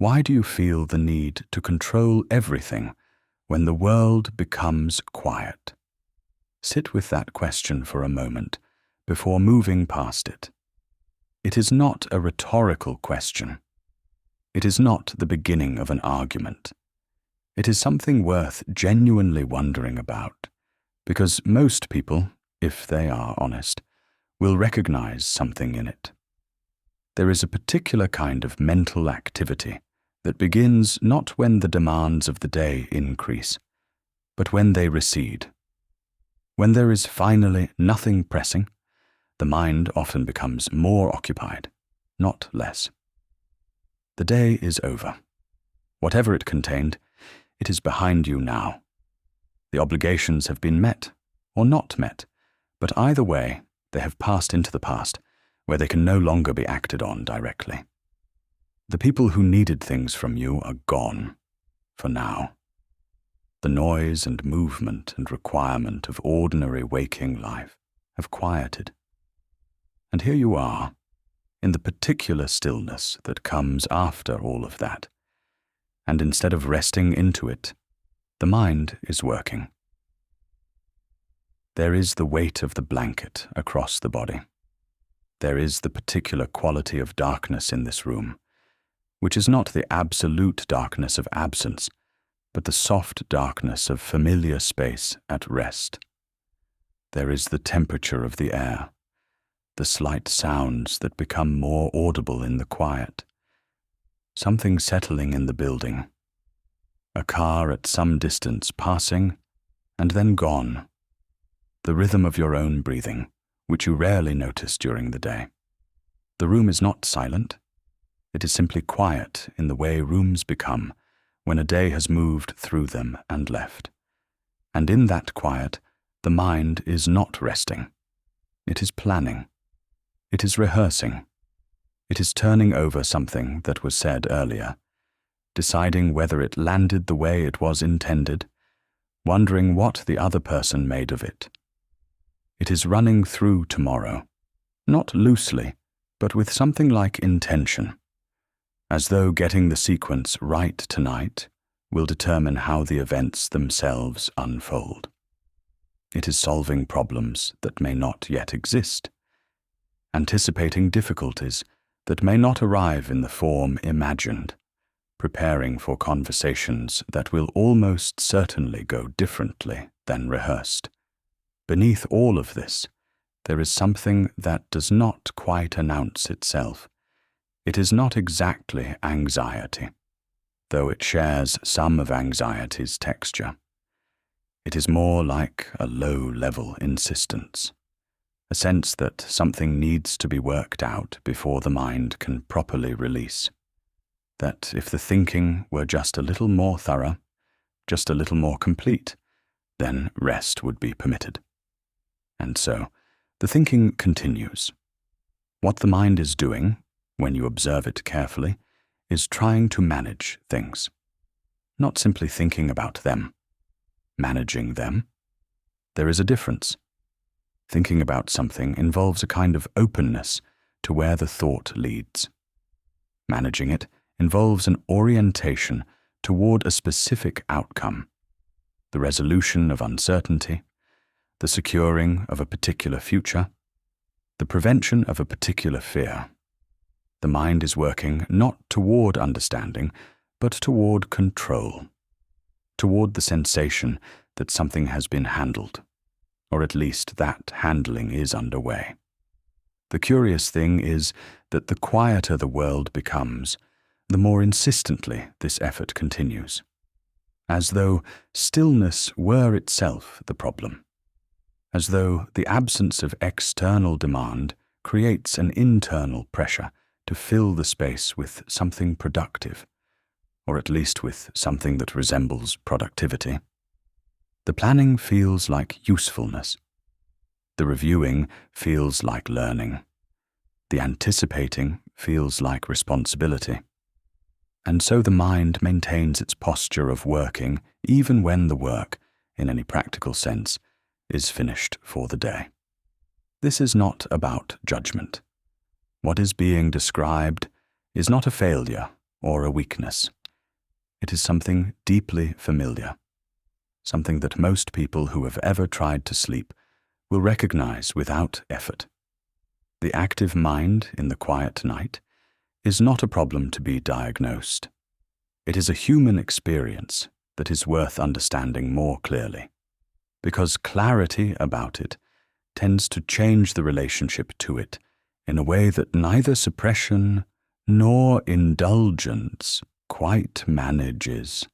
Why do you feel the need to control everything when the world becomes quiet? Sit with that question for a moment before moving past it. It is not a rhetorical question. It is not the beginning of an argument. It is something worth genuinely wondering about, because most people, if they are honest, will recognize something in it. There is a particular kind of mental activity that begins not when the demands of the day increase, but when they recede. When there is finally nothing pressing, the mind often becomes more occupied, not less. The day is over. Whatever it contained, it is behind you now. The obligations have been met or not met, but either way, they have passed into the past, where they can no longer be acted on directly. The people who needed things from you are gone, for now. The noise and movement and requirement of ordinary waking life have quieted. And here you are, in the particular stillness that comes after all of that, and instead of resting into it, the mind is working. There is the weight of the blanket across the body. There is the particular quality of darkness in this room, which is not the absolute darkness of absence, but the soft darkness of familiar space at rest. There is the temperature of the air, the slight sounds that become more audible in the quiet, something settling in the building, a car at some distance passing and then gone, the rhythm of your own breathing, which you rarely notice during the day. The room is not silent. It is simply quiet in the way rooms become when a day has moved through them and left. And in that quiet, the mind is not resting. It is planning. It is rehearsing. It is turning over something that was said earlier, deciding whether it landed the way it was intended, wondering what the other person made of it. It is running through tomorrow, not loosely, but with something like intention, as though getting the sequence right tonight will determine how the events themselves unfold. It is solving problems that may not yet exist, anticipating difficulties that may not arrive in the form imagined, preparing for conversations that will almost certainly go differently than rehearsed. Beneath all of this, there is something that does not quite announce itself. It is not exactly anxiety, though it shares some of anxiety's texture. It is more like a low-level insistence, a sense that something needs to be worked out before the mind can properly release. That if the thinking were just a little more thorough, just a little more complete, then rest would be permitted. And so, the thinking continues. What the mind is doing, when you observe it carefully, is trying to manage things. Not simply thinking about them, managing them. There is a difference. Thinking about something involves a kind of openness to where the thought leads. Managing it involves an orientation toward a specific outcome, the resolution of uncertainty, the securing of a particular future, the prevention of a particular fear. The mind is working not toward understanding, but toward control, toward the sensation that something has been handled, or at least that handling is underway. The curious thing is that the quieter the world becomes, the more insistently this effort continues, as though stillness were itself the problem, as though the absence of external demand creates an internal pressure to fill the space with something productive, or at least with something that resembles productivity. The planning feels like usefulness. The reviewing feels like learning. The anticipating feels like responsibility. And so the mind maintains its posture of working even when the work, in any practical sense, is finished for the day. This is not about judgment. What is being described is not a failure or a weakness. It is something deeply familiar, something that most people who have ever tried to sleep will recognize without effort. The active mind in the quiet night is not a problem to be diagnosed. It is a human experience that is worth understanding more clearly, because clarity about it tends to change the relationship to it in a way that neither suppression nor indulgence quite manages.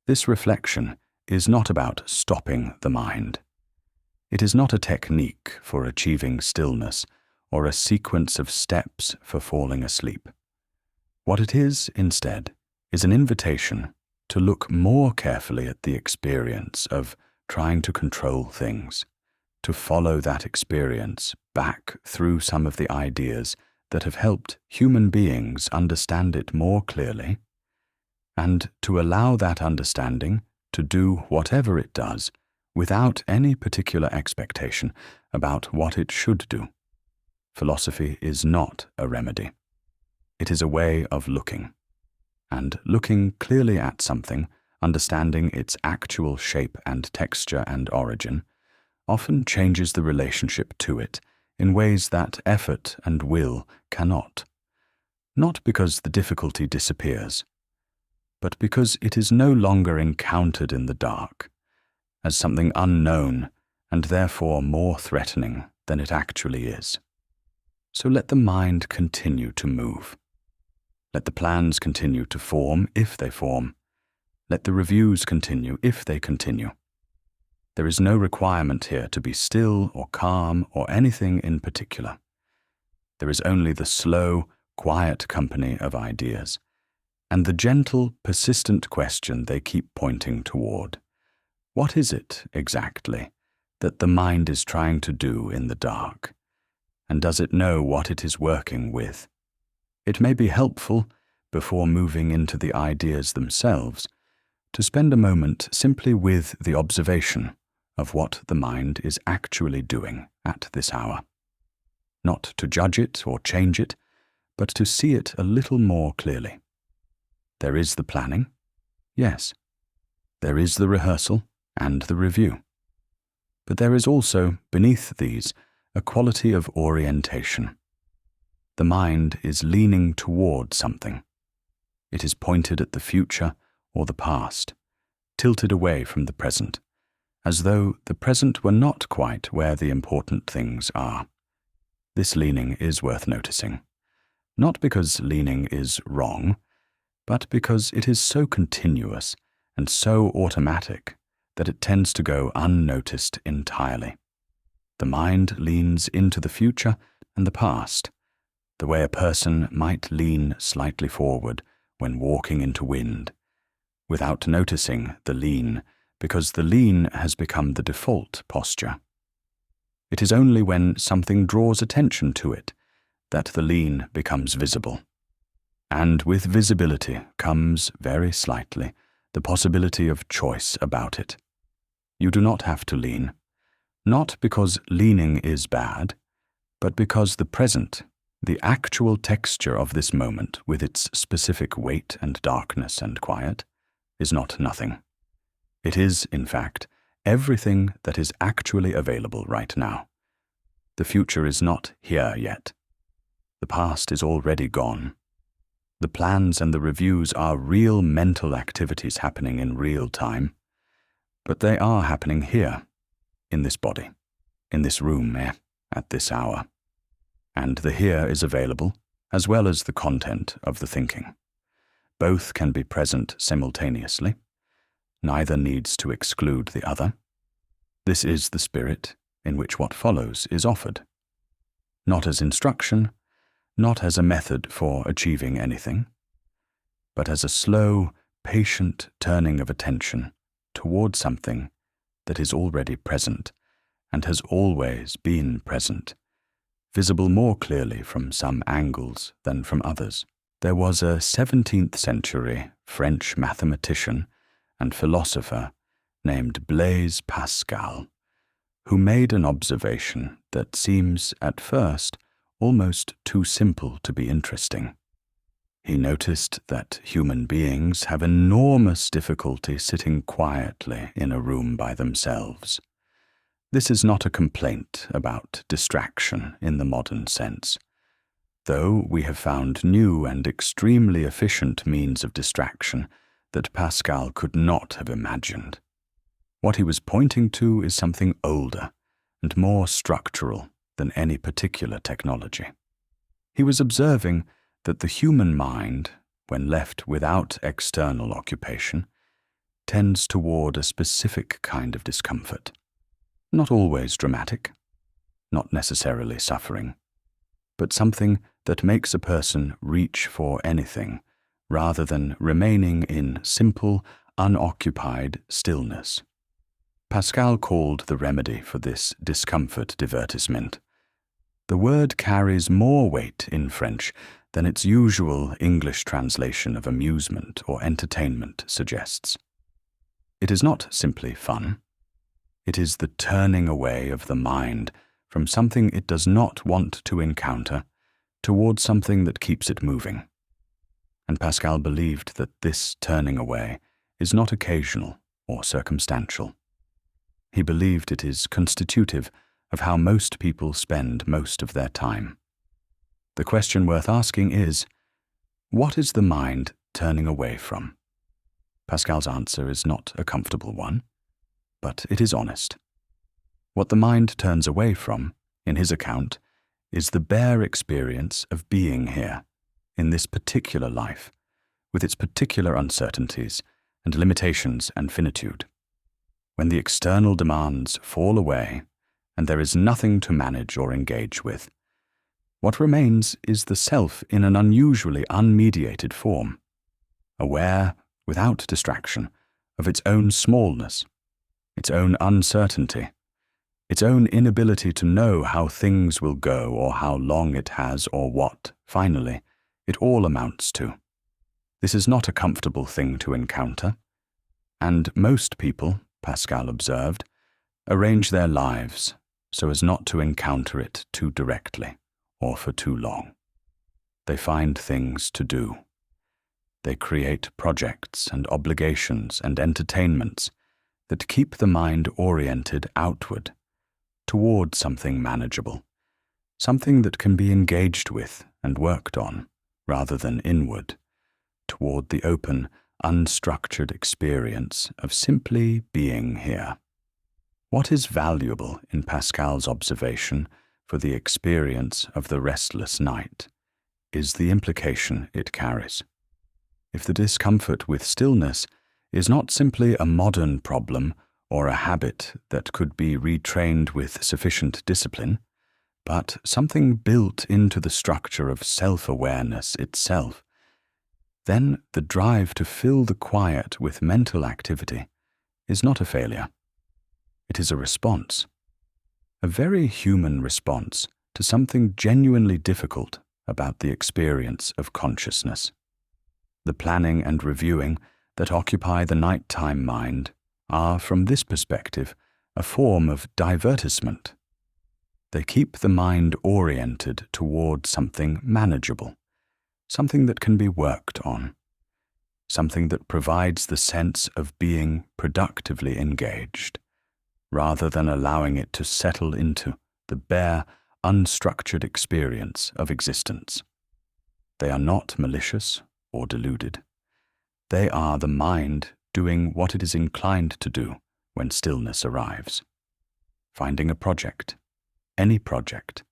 This reflection is not about stopping the mind. It is not a technique for achieving stillness or a sequence of steps for falling asleep. What it is, instead, is an invitation to look more carefully at the experience of trying to control things, to follow that experience back through some of the ideas that have helped human beings understand it more clearly, and to allow that understanding to do whatever it does without any particular expectation about what it should do. Philosophy is not a remedy. It is a way of looking, and looking clearly at something, understanding its actual shape and texture and origin, often changes the relationship to it in ways that effort and will cannot. Not because the difficulty disappears, but because it is no longer encountered in the dark, as something unknown and therefore more threatening than it actually is. So let the mind continue to move. Let the plans continue to form if they form. Let the reviews continue if they continue. There is no requirement here to be still or calm or anything in particular. There is only the slow, quiet company of ideas, and the gentle, persistent question they keep pointing toward. What is it, exactly, that the mind is trying to do in the dark? And does it know what it is working with? It may be helpful, before moving into the ideas themselves, to spend a moment simply with the observation of what the mind is actually doing at this hour. Not to judge it or change it, but to see it a little more clearly. There is the planning, yes. There is the rehearsal and the review. But there is also, beneath these, a quality of orientation. The mind is leaning toward something. It is pointed at the future or the past, tilted away from the present, as though the present were not quite where the important things are. This leaning is worth noticing, not because leaning is wrong, but because it is so continuous and so automatic that it tends to go unnoticed entirely. The mind leans into the future and the past, the way a person might lean slightly forward when walking into wind, without noticing the lean, because the lean has become the default posture. It is only when something draws attention to it that the lean becomes visible. And with visibility comes, very slightly, the possibility of choice about it. You do not have to lean, not because leaning is bad, but because the present, the actual texture of this moment with its specific weight and darkness and quiet, is not nothing. It is, in fact, everything that is actually available right now. The future is not here yet. The past is already gone. The plans and the reviews are real mental activities happening in real time, but they are happening here, in this body, in this room, at this hour. And the here is available, as well as the content of the thinking. Both can be present simultaneously. Neither needs to exclude the other. This is the spirit in which what follows is offered. Not as instruction, not as a method for achieving anything, but as a slow, patient turning of attention toward something that is already present and has always been present, visible more clearly from some angles than from others. There was a 17th century French mathematician and philosopher named Blaise Pascal, who made an observation that seems, at first, almost too simple to be interesting. He noticed that human beings have enormous difficulty sitting quietly in a room by themselves. This is not a complaint about distraction in the modern sense, though we have found new and extremely efficient means of distraction that Pascal could not have imagined. What he was pointing to is something older and more structural than any particular technology. He was observing that the human mind, when left without external occupation, tends toward a specific kind of discomfort. Not always dramatic, not necessarily suffering, but something that makes a person reach for anything rather than remaining in simple, unoccupied stillness. Pascal called the remedy for this discomfort divertissement. The word carries more weight in French than its usual English translation of amusement or entertainment suggests. It is not simply fun. It is the turning away of the mind from something it does not want to encounter towards something that keeps it moving. And Pascal believed that this turning away is not occasional or circumstantial. He believed it is constitutive of how most people spend most of their time. The question worth asking is, what is the mind turning away from? Pascal's answer is not a comfortable one, but it is honest. What the mind turns away from, in his account, is the bare experience of being here, in this particular life, with its particular uncertainties and limitations and finitude. When the external demands fall away and there is nothing to manage or engage with, what remains is the self in an unusually unmediated form, aware, without distraction, of its own smallness, its own uncertainty, its own inability to know how things will go or how long it has or what, finally, it all amounts to. This is not a comfortable thing to encounter, and most people, Pascal observed, arrange their lives so as not to encounter it too directly or for too long. They find things to do. They create projects and obligations and entertainments that keep the mind oriented outward, toward something manageable, something that can be engaged with and worked on, rather than inward, toward the open, unstructured experience of simply being here. What is valuable in Pascal's observation for the experience of the restless night is the implication it carries. If the discomfort with stillness is not simply a modern problem or a habit that could be retrained with sufficient discipline, but something built into the structure of self-awareness itself, then the drive to fill the quiet with mental activity is not a failure. It is a response, a very human response to something genuinely difficult about the experience of consciousness. The planning and reviewing that occupy the nighttime mind are, from this perspective, a form of divertissement. They keep the mind oriented toward something manageable, something that can be worked on, something that provides the sense of being productively engaged, rather than allowing it to settle into the bare, unstructured experience of existence. They are not malicious or deluded. They are the mind doing what it is inclined to do when stillness arrives, finding a project, any project,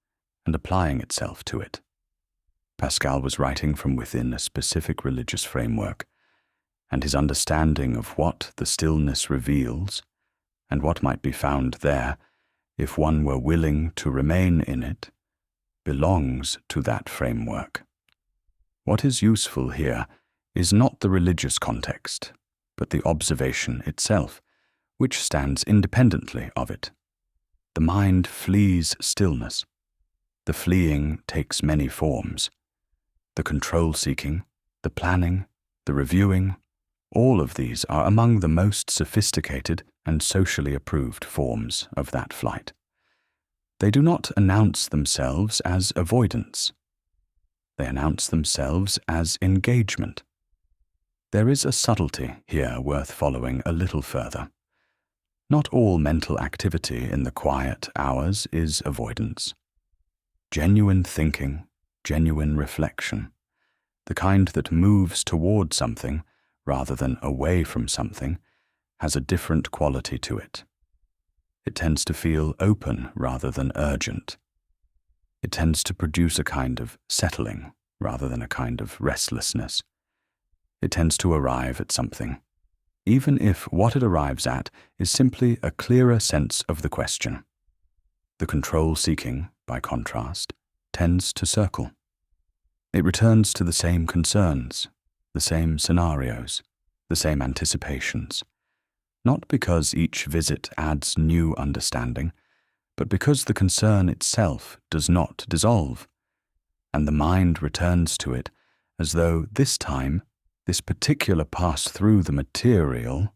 and applying itself to it. Pascal was writing from within a specific religious framework, and his understanding of what the stillness reveals and what might be found there, if one were willing to remain in it, belongs to that framework. What is useful here is not the religious context, but the observation itself, which stands independently of it. The mind flees stillness. The fleeing takes many forms. The control-seeking, the planning, the reviewing, all of these are among the most sophisticated and socially approved forms of that flight. They do not announce themselves as avoidance. They announce themselves as engagement. There is a subtlety here worth following a little further. Not all mental activity in the quiet hours is avoidance. Genuine thinking, genuine reflection, the kind that moves toward something rather than away from something, has a different quality to it. It tends to feel open rather than urgent. It tends to produce a kind of settling rather than a kind of restlessness. It tends to arrive at something, even if what it arrives at is simply a clearer sense of the question. The control-seeking, by contrast, tends to circle. It returns to the same concerns, the same scenarios, the same anticipations, not because each visit adds new understanding, but because the concern itself does not dissolve, and the mind returns to it as though this time this particular pass through the material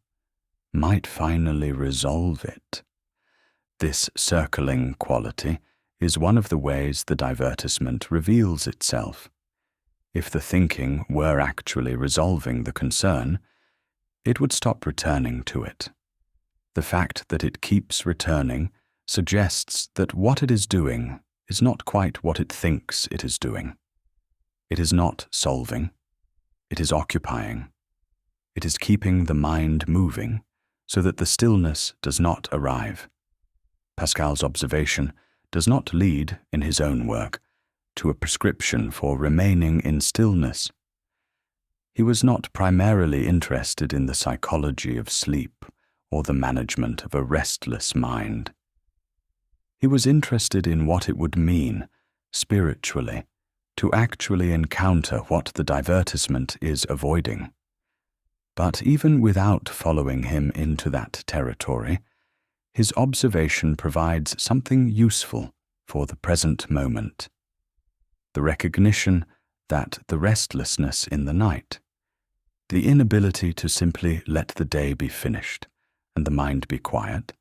might finally resolve it. This circling quality is one of the ways the divertisement reveals itself. If the thinking were actually resolving the concern, it would stop returning to it. The fact that it keeps returning suggests that what it is doing is not quite what it thinks it is doing. It is not solving. It is occupying. It is keeping the mind moving so that the stillness does not arrive. Pascal's observation does not lead, in his own work, to a prescription for remaining in stillness. He was not primarily interested in the psychology of sleep or the management of a restless mind. He was interested in what it would mean, spiritually, to actually encounter what the divertisement is avoiding. But even without following him into that territory, his observation provides something useful for the present moment. The recognition that the restlessness in the night, the inability to simply let the day be finished and the mind be quiet,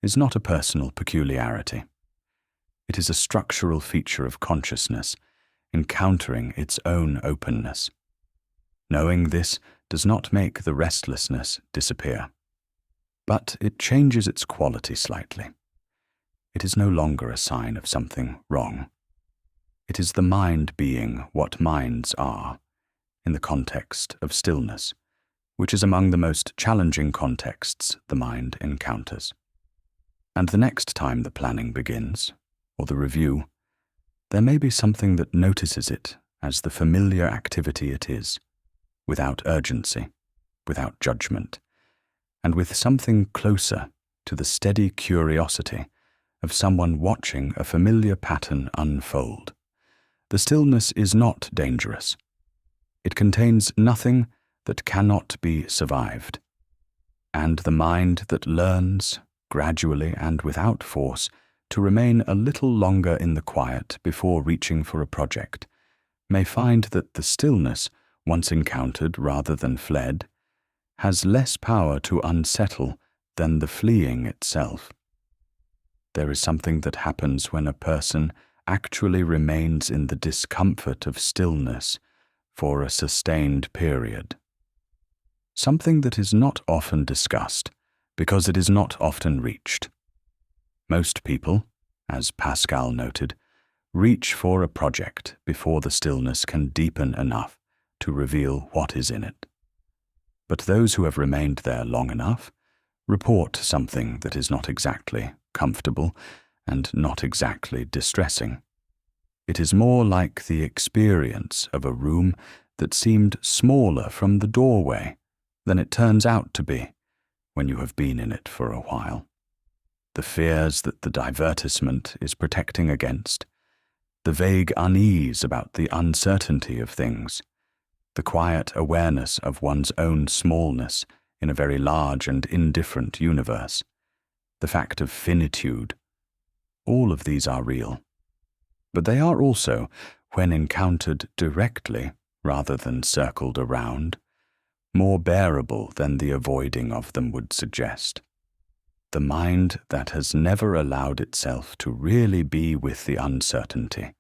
is not a personal peculiarity. It is a structural feature of consciousness, encountering its own openness. Knowing this does not make the restlessness disappear, but it changes its quality slightly. It is no longer a sign of something wrong. It is the mind being what minds are, in the context of stillness, which is among the most challenging contexts the mind encounters. And the next time the planning begins, or the review, there may be something that notices it as the familiar activity it is, without urgency, without judgment, and with something closer to the steady curiosity of someone watching a familiar pattern unfold. The stillness is not dangerous. It contains nothing that cannot be survived, and the mind that learns, gradually and without force, to remain a little longer in the quiet before reaching for a project, may find that the stillness, once encountered rather than fled, has less power to unsettle than the fleeing itself. There is something that happens when a person actually remains in the discomfort of stillness for a sustained period. Something that is not often discussed because it is not often reached. Most people, as Pascal noted, reach for a project before the stillness can deepen enough to reveal what is in it. But those who have remained there long enough report something that is not exactly comfortable and not exactly distressing. It is more like the experience of a room that seemed smaller from the doorway than it turns out to be when you have been in it for a while. The fears that the divertisement is protecting against, the vague unease about the uncertainty of things, the quiet awareness of one's own smallness in a very large and indifferent universe, the fact of finitude, all of these are real. But they are also, when encountered directly rather than circled around, more bearable than the avoiding of them would suggest. The mind that has never allowed itself to really be with the uncertainty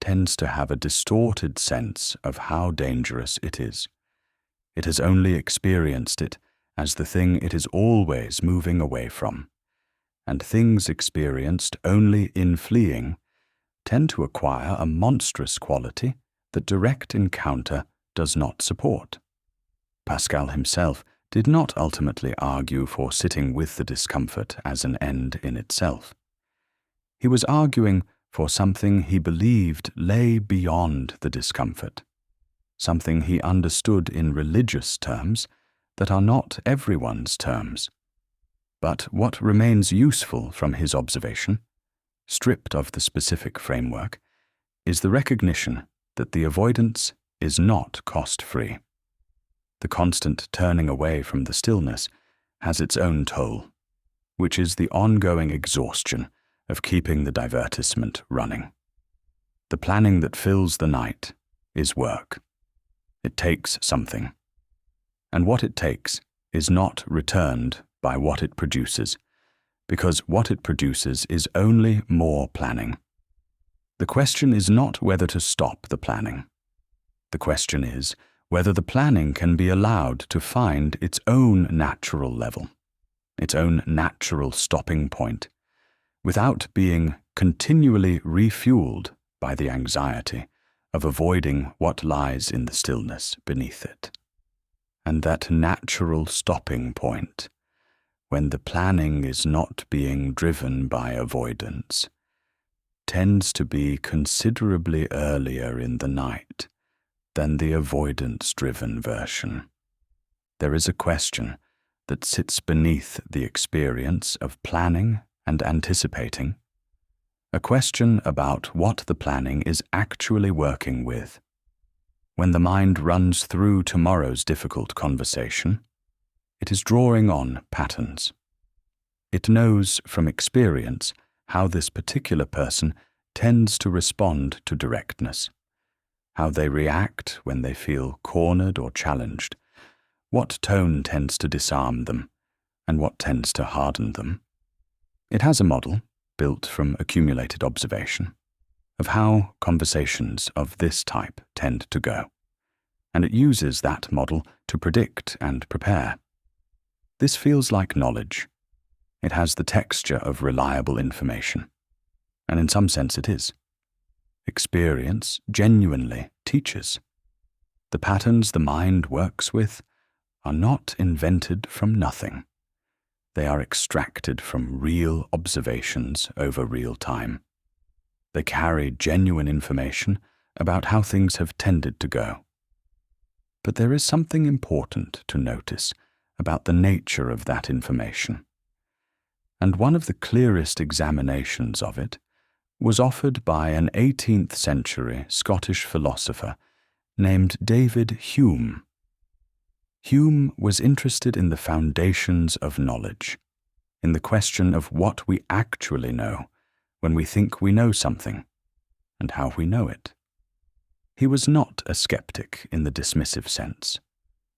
tends to have a distorted sense of how dangerous it is. It has only experienced it as the thing it is always moving away from, and things experienced only in fleeing tend to acquire a monstrous quality that direct encounter does not support. Pascal himself did not ultimately argue for sitting with the discomfort as an end in itself. He was arguing for something he believed lay beyond the discomfort, something he understood in religious terms that are not everyone's terms. But what remains useful from his observation, stripped of the specific framework, is the recognition that the avoidance is not cost-free. The constant turning away from the stillness has its own toll, which is the ongoing exhaustion of keeping the divertissement running. The planning that fills the night is work. It takes something, and what it takes is not returned by what it produces, because what it produces is only more planning. The question is not whether to stop the planning. The question is whether the planning can be allowed to find its own natural level, its own natural stopping point, without being continually refueled by the anxiety of avoiding what lies in the stillness beneath it. And that natural stopping point, when the planning is not being driven by avoidance, tends to be considerably earlier in the night than the avoidance-driven version. There is a question that sits beneath the experience of planning and anticipating, a question about what the planning is actually working with. When the mind runs through tomorrow's difficult conversation, it is drawing on patterns. It knows from experience how this particular person tends to respond to directness, how they react when they feel cornered or challenged, what tone tends to disarm them, and what tends to harden them. It has a model, built from accumulated observation, of how conversations of this type tend to go, and it uses that model to predict and prepare. This feels like knowledge. It has the texture of reliable information, and in some sense it is. Experience genuinely teaches. The patterns the mind works with are not invented from nothing. They are extracted from real observations over real time. They carry genuine information about how things have tended to go. But there is something important to notice about the nature of that information, and one of the clearest examinations of it was offered by an 18th century Scottish philosopher named David Hume. Hume was interested in the foundations of knowledge, in the question of what we actually know when we think we know something, and how we know it. He was not a skeptic in the dismissive sense,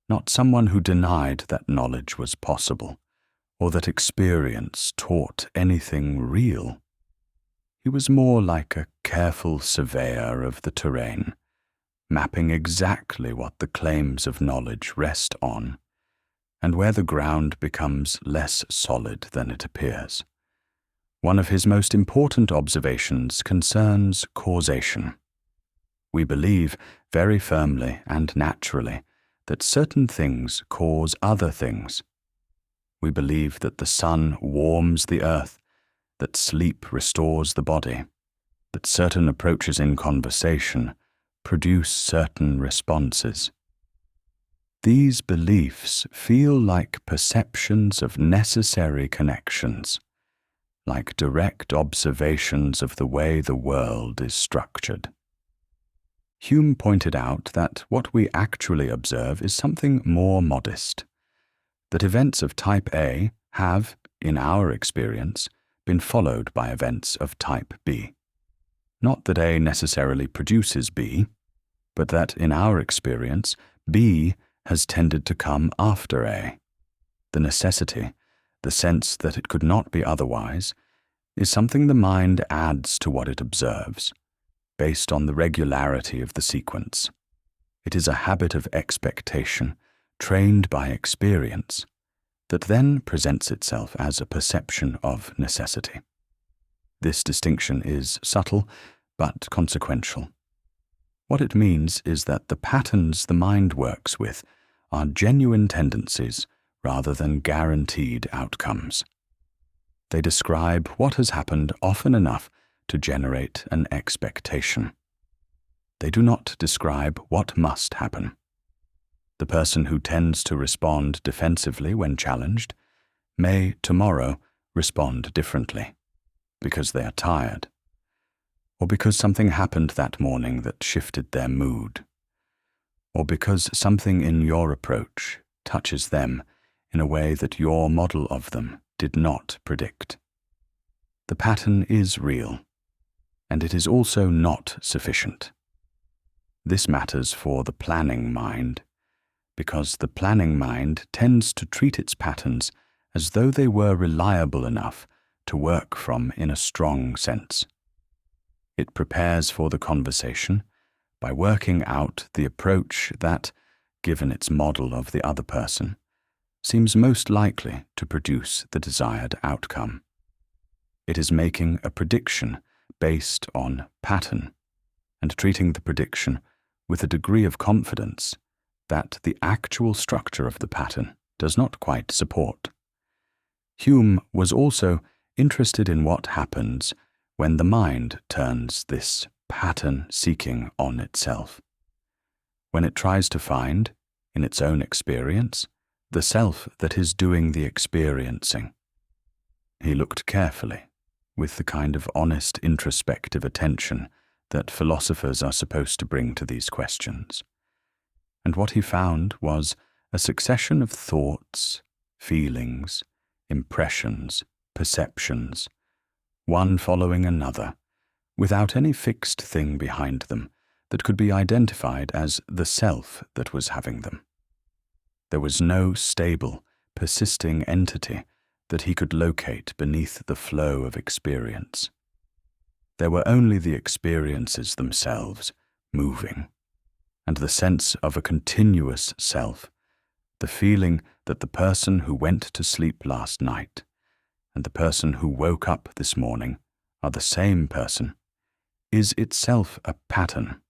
not someone who denied that knowledge was possible, or that experience taught anything real. He was more like a careful surveyor of the terrain, mapping exactly what the claims of knowledge rest on, and where the ground becomes less solid than it appears. One of his most important observations concerns causation. We believe very firmly and naturally that certain things cause other things. We believe that the sun warms the earth, that sleep restores the body, that certain approaches in conversation produce certain responses. These beliefs feel like perceptions of necessary connections, like direct observations of the way the world is structured. Hume pointed out that what we actually observe is something more modest, that events of type A have, in our experience, been followed by events of type B. Not that A necessarily produces B, but that in our experience, B has tended to come after A. The necessity, the sense that it could not be otherwise, is something the mind adds to what it observes, based on the regularity of the sequence. It is a habit of expectation, trained by experience, that then presents itself as a perception of necessity. This distinction is subtle, but consequential. What it means is that the patterns the mind works with are genuine tendencies rather than guaranteed outcomes. They describe what has happened often enough to generate an expectation. They do not describe what must happen. The person who tends to respond defensively when challenged may tomorrow respond differently, because they are tired, or because something happened that morning that shifted their mood, or because something in your approach touches them in a way that your model of them did not predict. The pattern is real, and it is also not sufficient. This matters for the planning mind, because the planning mind tends to treat its patterns as though they were reliable enough to work from in a strong sense. It prepares for the conversation by working out the approach that, given its model of the other person, seems most likely to produce the desired outcome. It is making a prediction based on pattern and treating the prediction with a degree of confidence that the actual structure of the pattern does not quite support. Hume was also interested in what happens when the mind turns this pattern seeking on itself, when it tries to find, in its own experience, the self that is doing the experiencing. He looked carefully, with the kind of honest introspective attention that philosophers are supposed to bring to these questions. And what he found was a succession of thoughts, feelings, impressions, perceptions, one following another, without any fixed thing behind them that could be identified as the self that was having them. There was no stable, persisting entity that he could locate beneath the flow of experience. There were only the experiences themselves, moving, and the sense of a continuous self, the feeling that the person who went to sleep last night and the person who woke up this morning are the same person, is itself a pattern,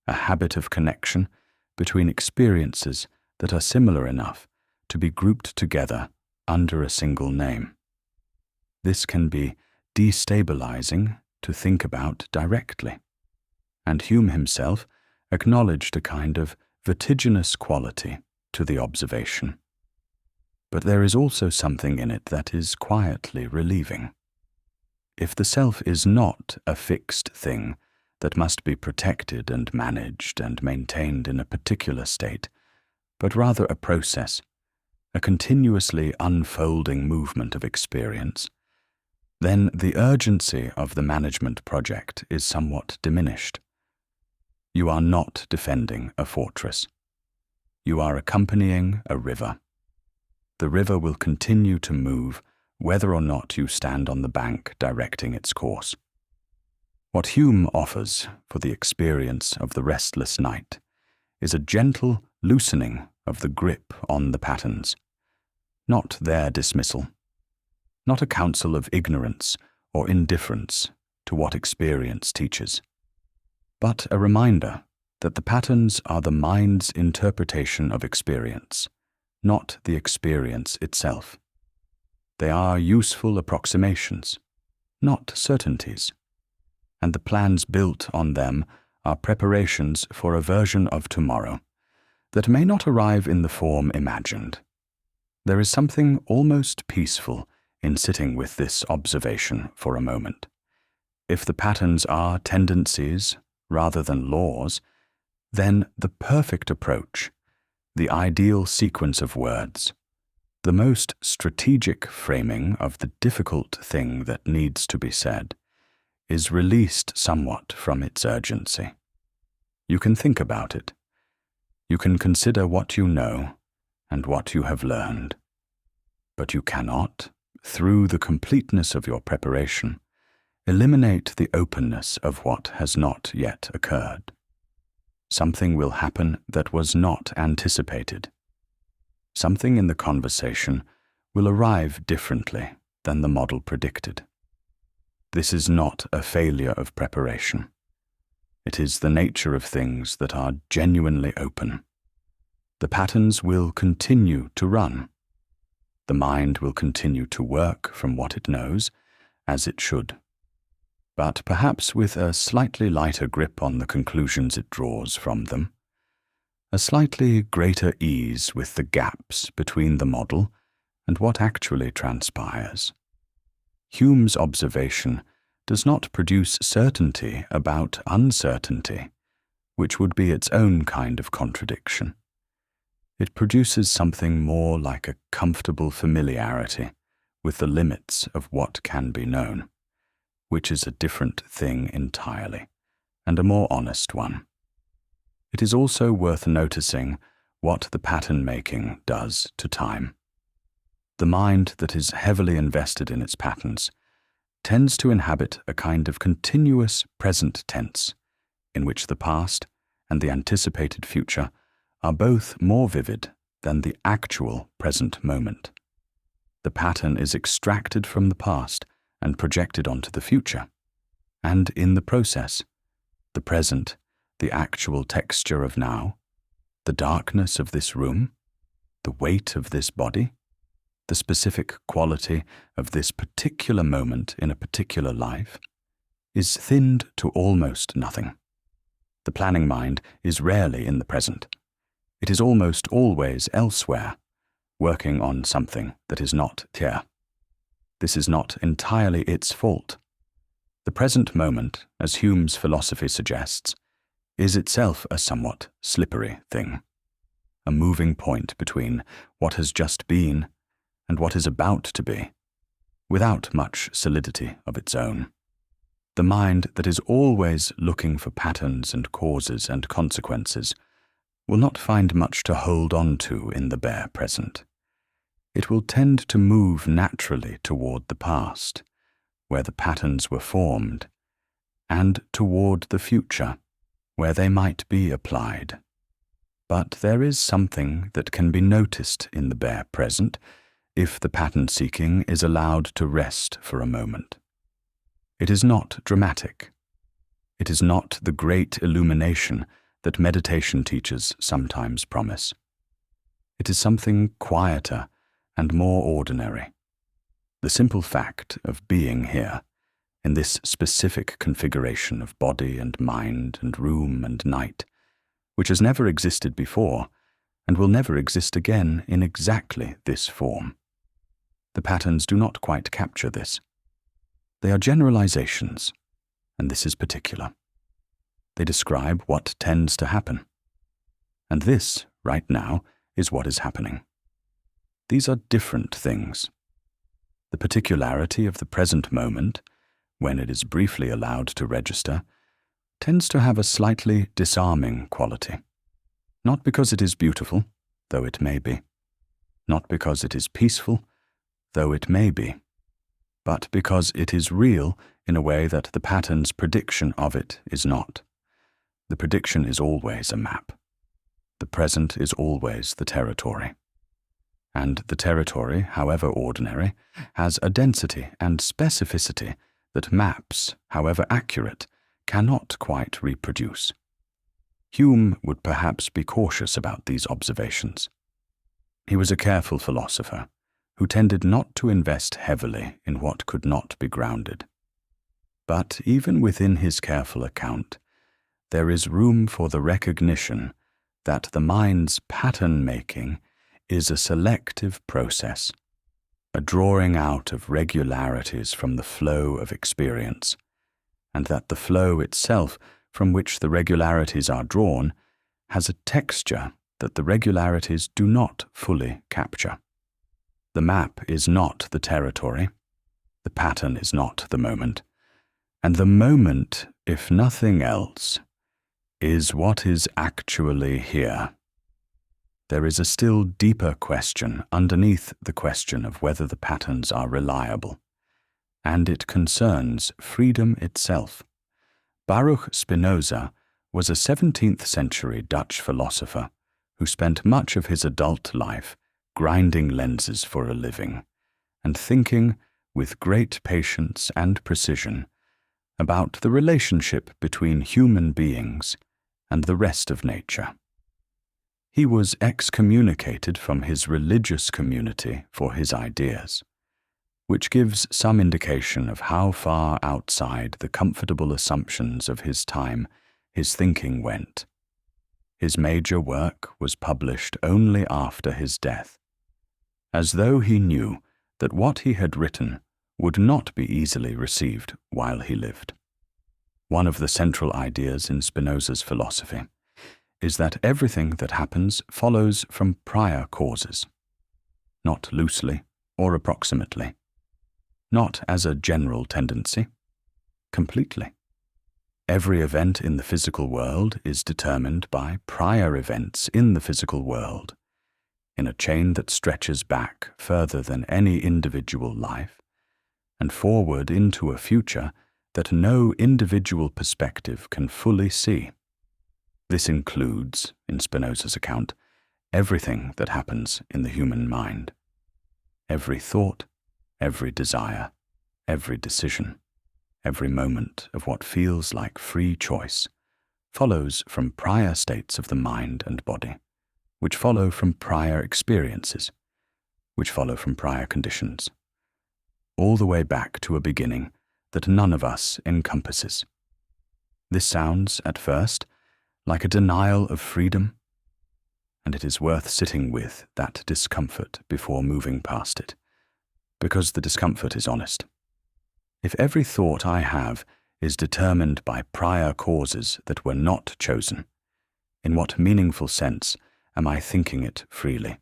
a habit of connection between experiences that are similar enough to be grouped together under a single name. This can be destabilizing to think about directly, and Hume himself acknowledged a kind of vertiginous quality to the observation. But there is also something in it that is quietly relieving. If the self is not a fixed thing that must be protected and managed and maintained in a particular state, but rather a process, a continuously unfolding movement of experience, then the urgency of the management project is somewhat diminished. You are not defending a fortress. You are accompanying a river. The river will continue to move whether or not you stand on the bank directing its course. What Hume offers for the experience of the restless night is a gentle loosening of the grip on the patterns, not their dismissal, not a counsel of ignorance or indifference to what experience teaches, but a reminder that the patterns are the mind's interpretation of experience, not the experience itself. They are useful approximations, not certainties, and the plans built on them are preparations for a version of tomorrow that may not arrive in the form imagined. There is something almost peaceful in sitting with this observation for a moment. If the patterns are tendencies rather than laws, then the perfect approach, the ideal sequence of words, the most strategic framing of the difficult thing that needs to be said, is released somewhat from its urgency. You can think about it. You can consider what you know and what you have learned. But you cannot, through the completeness of your preparation, Eliminate the openness of what has not yet occurred. Something will happen that was not anticipated. Something in the conversation will arrive differently than the model predicted. This is not a failure of preparation. It is the nature of things that are genuinely open. The patterns will continue to run. The mind will continue to work from what it knows, as it should, but perhaps with a slightly lighter grip on the conclusions it draws from them, a slightly greater ease with the gaps between the model and what actually transpires. Hume's observation does not produce certainty about uncertainty, which would be its own kind of contradiction. It produces something more like a comfortable familiarity with the limits of what can be known, which is a different thing entirely, and a more honest one. It is also worth noticing what the pattern-making does to time. The mind that is heavily invested in its patterns tends to inhabit a kind of continuous present tense, in which the past and the anticipated future are both more vivid than the actual present moment. The pattern is extracted from the past and projected onto the future, and in the process, the present, the actual texture of now, the darkness of this room, the weight of this body, the specific quality of this particular moment in a particular life, is thinned to almost nothing. The planning mind is rarely in the present. It is almost always elsewhere, working on something that is not here. This is not entirely its fault. The present moment, as Hume's philosophy suggests, is itself a somewhat slippery thing, a moving point between what has just been and what is about to be, without much solidity of its own. The mind that is always looking for patterns and causes and consequences will not find much to hold on to in the bare present. It will tend to move naturally toward the past, where the patterns were formed, and toward the future, where they might be applied. But there is something that can be noticed in the bare present if the pattern-seeking is allowed to rest for a moment. It is not dramatic. It is not the great illumination that meditation teachers sometimes promise. It is something quieter and more ordinary. The simple fact of being here, in this specific configuration of body and mind and room and night, which has never existed before and will never exist again in exactly this form. The patterns do not quite capture this. They are generalizations, and this is particular. They describe what tends to happen. And this, right now, is what is happening. These are different things. The particularity of the present moment, when it is briefly allowed to register, tends to have a slightly disarming quality. Not because it is beautiful, though it may be. Not because it is peaceful, though it may be. But because it is real in a way that the pattern's prediction of it is not. The prediction is always a map. The present is always the territory. And the territory, however ordinary, has a density and specificity that maps, however accurate, cannot quite reproduce. Hume would perhaps be cautious about these observations. He was a careful philosopher who tended not to invest heavily in what could not be grounded. But even within his careful account, there is room for the recognition that the mind's pattern-making is a selective process, a drawing out of regularities from the flow of experience, and that the flow itself from which the regularities are drawn has a texture that the regularities do not fully capture. The map is not the territory, the pattern is not the moment, and the moment, if nothing else, is what is actually here. There is a still deeper question underneath the question of whether the patterns are reliable, and it concerns freedom itself. Baruch Spinoza was a 17th-century Dutch philosopher who spent much of his adult life grinding lenses for a living and thinking with great patience and precision about the relationship between human beings and the rest of nature. He was excommunicated from his religious community for his ideas, which gives some indication of how far outside the comfortable assumptions of his time his thinking went. His major work was published only after his death, as though he knew that what he had written would not be easily received while he lived. One of the central ideas in Spinoza's philosophy is that everything that happens follows from prior causes, not loosely or approximately, not as a general tendency, completely. Every event in the physical world is determined by prior events in the physical world, in a chain that stretches back further than any individual life, and forward into a future that no individual perspective can fully see. This includes, in Spinoza's account, everything that happens in the human mind. Every thought, every desire, every decision, every moment of what feels like free choice follows from prior states of the mind and body, which follow from prior experiences, which follow from prior conditions, all the way back to a beginning that none of us encompasses. This sounds, at first, like a denial of freedom, and it is worth sitting with that discomfort before moving past it, because the discomfort is honest. If every thought I have is determined by prior causes that were not chosen, in what meaningful sense am I thinking it freely?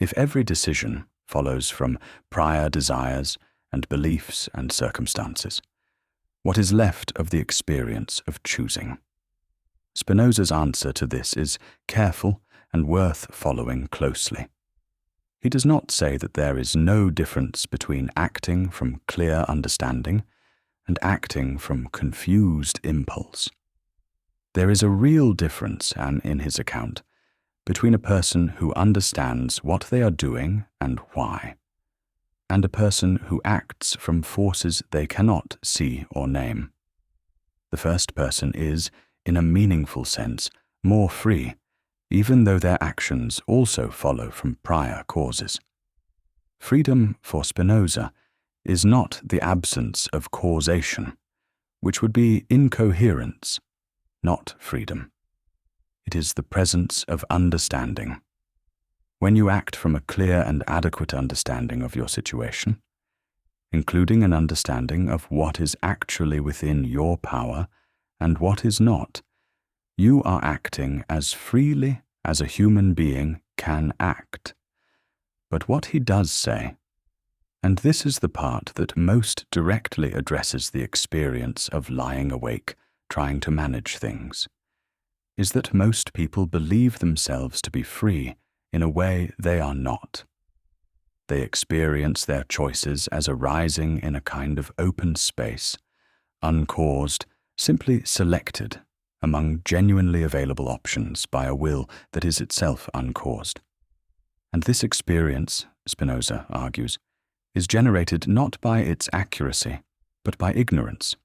If every decision follows from prior desires and beliefs and circumstances, what is left of the experience of choosing? Spinoza's answer to this is careful and worth following closely. He does not say that there is no difference between acting from clear understanding and acting from confused impulse. There is a real difference, and in his account, between a person who understands what they are doing and why, and a person who acts from forces they cannot see or name. The first person is, in a meaningful sense, more free, even though their actions also follow from prior causes. Freedom for Spinoza is not the absence of causation, which would be incoherence, not freedom. It is the presence of understanding. When you act from a clear and adequate understanding of your situation, including an understanding of what is actually within your power and what is not, you are acting as freely as a human being can act. But what he does say, and this is the part that most directly addresses the experience of lying awake, trying to manage things, is that most people believe themselves to be free in a way they are not. They experience their choices as arising in a kind of open space, uncaused, simply selected among genuinely available options by a will that is itself uncaused. And this experience, Spinoza argues, is generated not by its accuracy, but by ignorance.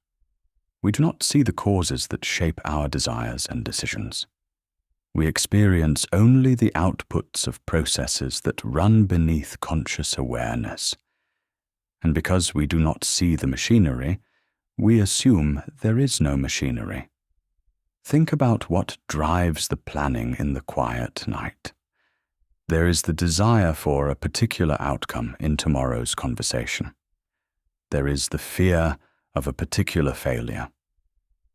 We do not see the causes that shape our desires and decisions. We experience only the outputs of processes that run beneath conscious awareness. And because we do not see the machinery, we assume there is no machinery. Think about what drives the planning in the quiet night. There is the desire for a particular outcome in tomorrow's conversation. There is the fear of a particular failure.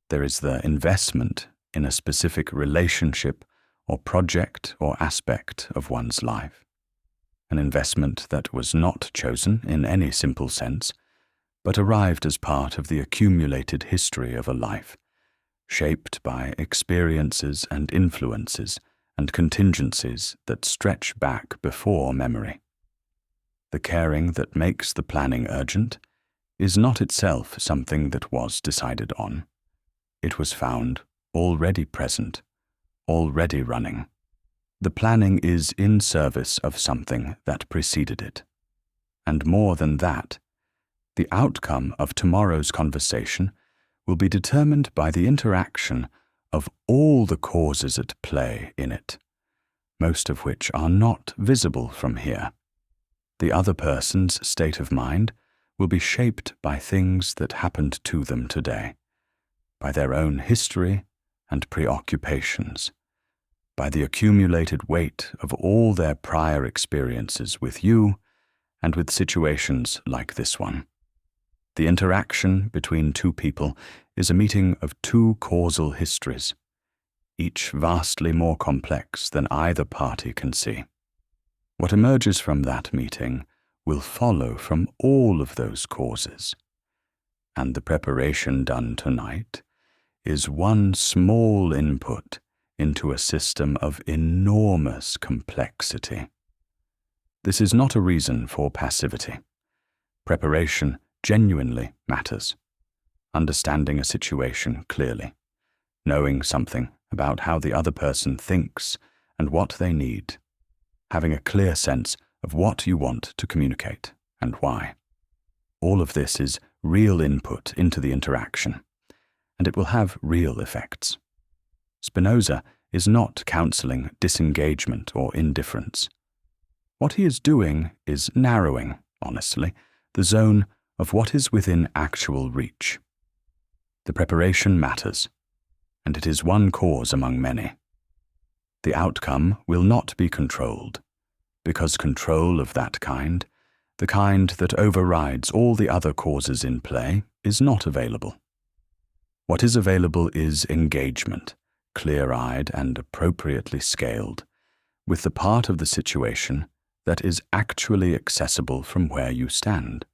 There is the investment in a specific relationship or project or aspect of one's life. An investment that was not chosen in any simple sense, but arrived as part of the accumulated history of a life, shaped by experiences and influences and contingencies that stretch back before memory. The caring that makes the planning urgent is not itself something that was decided on. It was found, already present, already running. The planning is in service of something that preceded it. And more than that, the outcome of tomorrow's conversation will be determined by the interaction of all the causes at play in it, most of which are not visible from here. The other person's state of mind will be shaped by things that happened to them today, by their own history and preoccupations, by the accumulated weight of all their prior experiences with you and with situations like this one. The interaction between two people is a meeting of two causal histories, each vastly more complex than either party can see. What emerges from that meeting will follow from all of those causes, and the preparation done tonight is one small input into a system of enormous complexity. This is not a reason for passivity. Preparation genuinely matters. Understanding a situation clearly, knowing something about how the other person thinks and what they need, having a clear sense of what you want to communicate and why. All of this is real input into the interaction, and it will have real effects. Spinoza is not counseling disengagement or indifference. What he is doing is narrowing, honestly, the zone of what is within actual reach. The preparation matters, and it is one cause among many. The outcome will not be controlled, because control of that kind, the kind that overrides all the other causes in play, is not available. What is available is engagement, clear-eyed and appropriately scaled, with the part of the situation that is actually accessible from where you stand.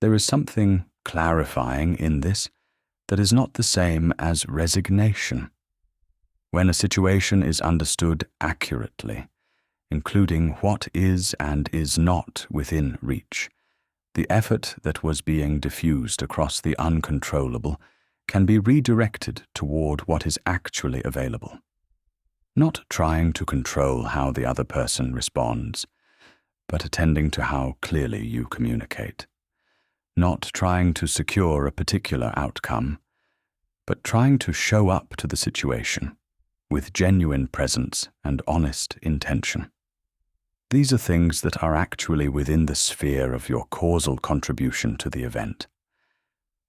There is something clarifying in this that is not the same as resignation. When a situation is understood accurately, including what is and is not within reach, the effort that was being diffused across the uncontrollable can be redirected toward what is actually available. Not trying to control how the other person responds, but attending to how clearly you communicate. Not trying to secure a particular outcome, but trying to show up to the situation with genuine presence and honest intention. These are things that are actually within the sphere of your causal contribution to the event.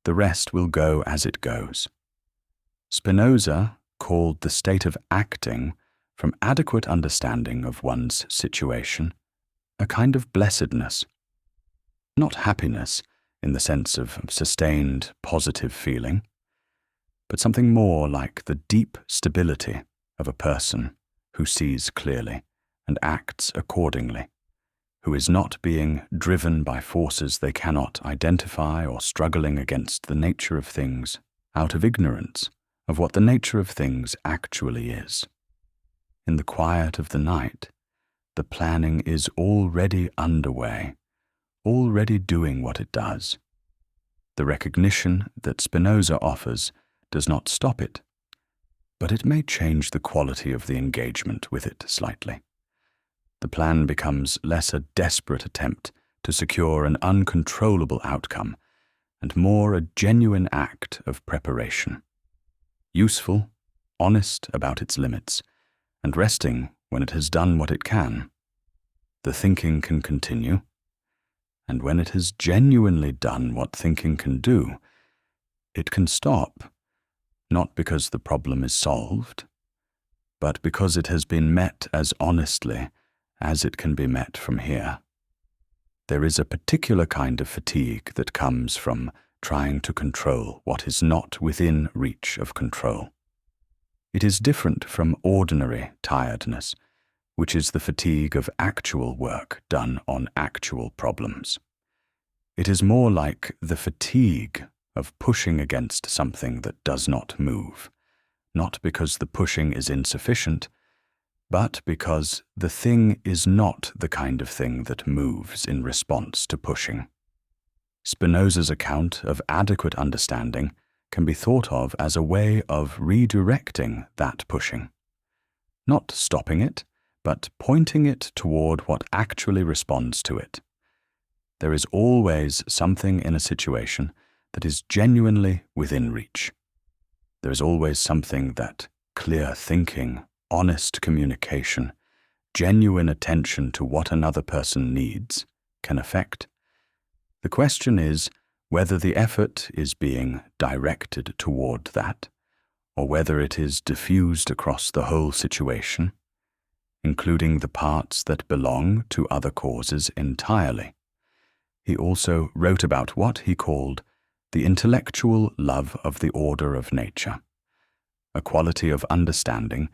The rest will go as it goes. Spinoza called the state of acting from adequate understanding of one's situation a kind of blessedness. Not happiness in the sense of sustained positive feeling, but something more like the deep stability of a person who sees clearly and acts accordingly, who is not being driven by forces they cannot identify or struggling against the nature of things out of ignorance of what the nature of things actually is. In the quiet of the night, the planning is already underway, already doing what it does. The recognition that Spinoza offers does not stop it, but it may change the quality of the engagement with it slightly. The plan becomes less a desperate attempt to secure an uncontrollable outcome and more a genuine act of preparation. Useful, honest about its limits, and resting when it has done what it can. The thinking can continue, and when it has genuinely done what thinking can do, it can stop, not because the problem is solved, but because it has been met as honestly as it can be met from here. There is a particular kind of fatigue that comes from trying to control what is not within reach of control. It is different from ordinary tiredness, which is the fatigue of actual work done on actual problems. It is more like the fatigue of pushing against something that does not move, not because the pushing is insufficient, but because the thing is not the kind of thing that moves in response to pushing. Spinoza's account of adequate understanding can be thought of as a way of redirecting that pushing. Not stopping it, but pointing it toward what actually responds to it. There is always something in a situation that is genuinely within reach. There is always something that clear thinking, honest communication, genuine attention to what another person needs can affect. The question is whether the effort is being directed toward that, or whether it is diffused across the whole situation, including the parts that belong to other causes entirely. He also wrote about what he called the intellectual love of the order of nature, a quality of understanding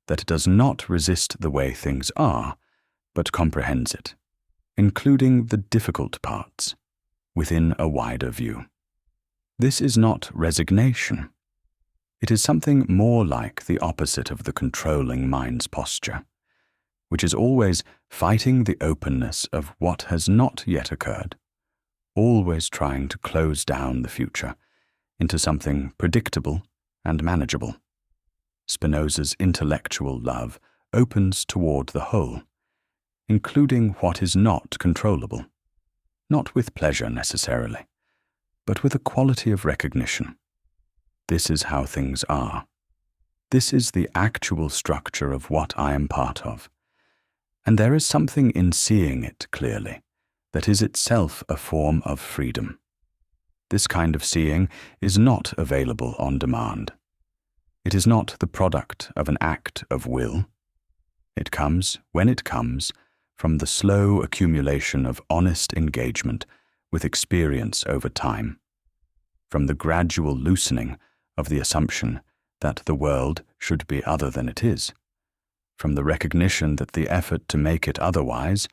that does not resist the way things are, but comprehends it, including the difficult parts, within a wider view. This is not resignation. It is something more like the opposite of the controlling mind's posture, which is always fighting the openness of what has not yet occurred, always trying to close down the future into something predictable and manageable. Spinoza's intellectual love opens toward the whole, including what is not controllable, not with pleasure necessarily, but with a quality of recognition. This is how things are. This is the actual structure of what I am part of. And there is something in seeing it clearly that is itself a form of freedom. This kind of seeing is not available on demand. It is not the product of an act of will. It comes, when it comes, from the slow accumulation of honest engagement with experience over time, from the gradual loosening of the assumption that the world should be other than it is, from the recognition that the effort to make it otherwise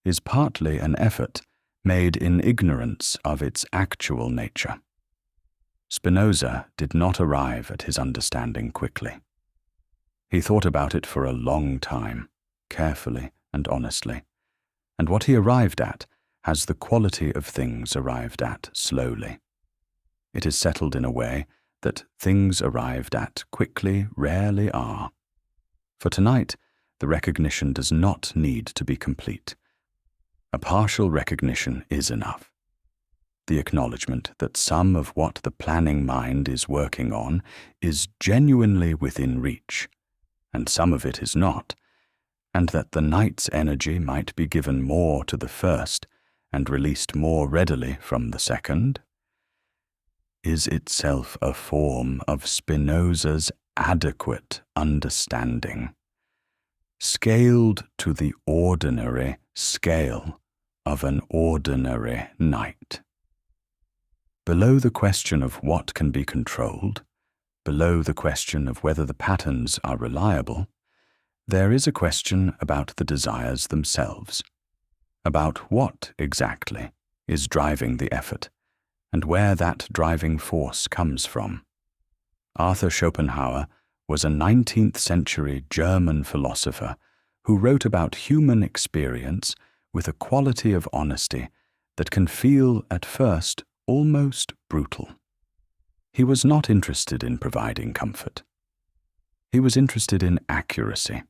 is partly an effort made in ignorance of its actual nature. Spinoza did not arrive at his understanding quickly. He thought about it for a long time, carefully and honestly, and what he arrived at has the quality of things arrived at slowly. It is settled in a way that things arrived at quickly rarely are. For tonight, the recognition does not need to be complete. A partial recognition is enough. The acknowledgement that some of what the planning mind is working on is genuinely within reach, and some of it is not, and that the night's energy might be given more to the first and released more readily from the second, is itself a form of Spinoza's adequate understanding, scaled to the ordinary scale of an ordinary night. Below the question of what can be controlled, below the question of whether the patterns are reliable, there is a question about the desires themselves, about what exactly is driving the effort, and where that driving force comes from. Arthur Schopenhauer was a 19th century German philosopher who wrote about human experience with a quality of honesty that can feel at first almost brutal. He was not interested in providing comfort. He was interested in accuracy.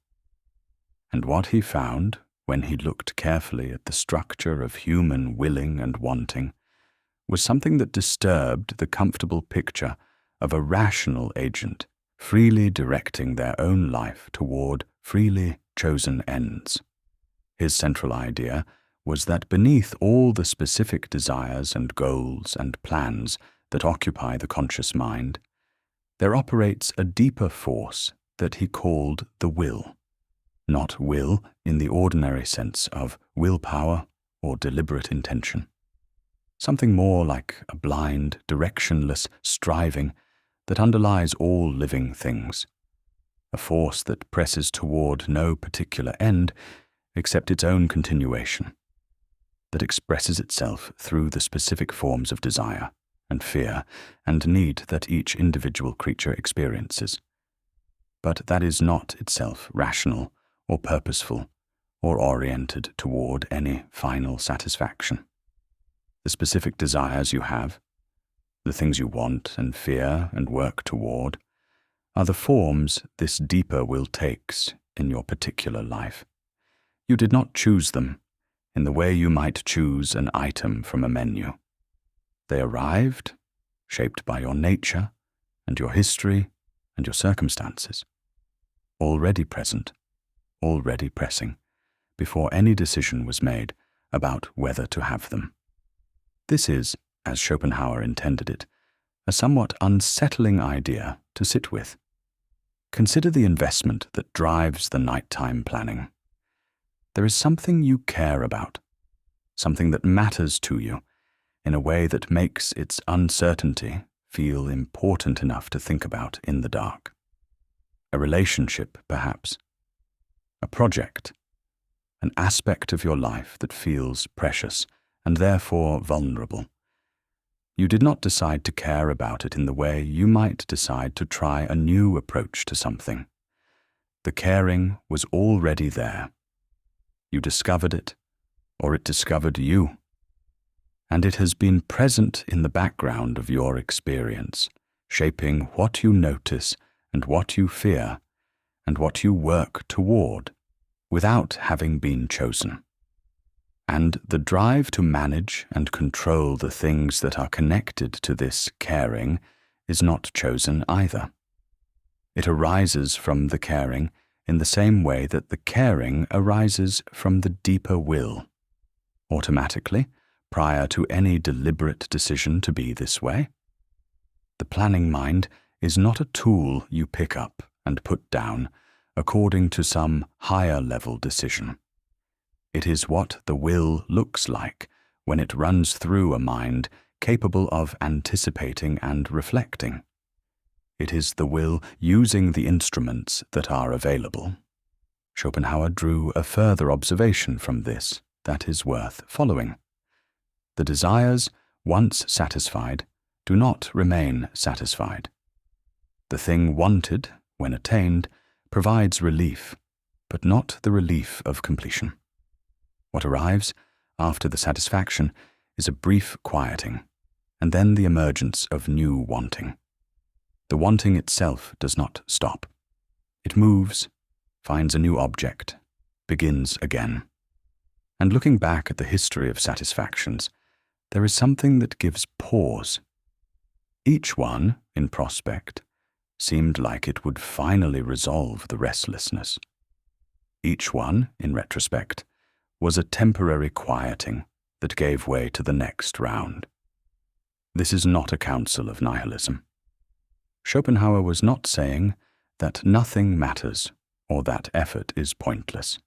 And what he found, when he looked carefully at the structure of human willing and wanting, was something that disturbed the comfortable picture of a rational agent freely directing their own life toward freely chosen ends. His central idea was that beneath all the specific desires and goals and plans that occupy the conscious mind, there operates a deeper force that he called the will. Not will in the ordinary sense of willpower or deliberate intention. Something more like a blind, directionless striving that underlies all living things. A force that presses toward no particular end except its own continuation, that expresses itself through the specific forms of desire and fear and need that each individual creature experiences. But that is not itself rational or purposeful or oriented toward any final satisfaction. the specific desires you have, the things you want and fear and work toward, are the forms this deeper will takes in your particular life. You did not choose them in the way you might choose an item from a menu. They arrived, shaped by your nature and your history and your circumstances, already present, already pressing, before any decision was made about whether to have them. This is, as Schopenhauer intended it, a somewhat unsettling idea to sit with. Consider the investment that drives the nighttime planning. There is something you care about, something that matters to you in a way that makes its uncertainty feel important enough to think about in the dark. A relationship, perhaps. A project. An aspect of your life that feels precious and therefore vulnerable. You did not decide to care about it in the way you might decide to try a new approach to something. The caring was already there. You discovered it, or it discovered you. And it has been present in the background of your experience, shaping what you notice and what you fear and what you work toward, without having been chosen. And the drive to manage and control the things that are connected to this caring is not chosen either. It arises from the caring in the same way that the caring arises from the deeper will, automatically, prior to any deliberate decision to be this way. The planning mind is not a tool you pick up and put down according to some higher-level decision. It is what the will looks like when it runs through a mind capable of anticipating and reflecting. It is the will using the instruments that are available. Schopenhauer drew a further observation from this that is worth following. The desires, once satisfied, do not remain satisfied. The thing wanted, when attained, provides relief, but not the relief of completion. What arrives after the satisfaction is a brief quieting, and then the emergence of new wanting. The wanting itself does not stop. It moves, finds a new object, begins again. And looking back at the history of satisfactions, there is something that gives pause. Each one, in prospect, seemed like it would finally resolve the restlessness. Each one, in retrospect, was a temporary quieting that gave way to the next round. This is not a counsel of nihilism. Schopenhauer was not saying that nothing matters or that effort is pointless.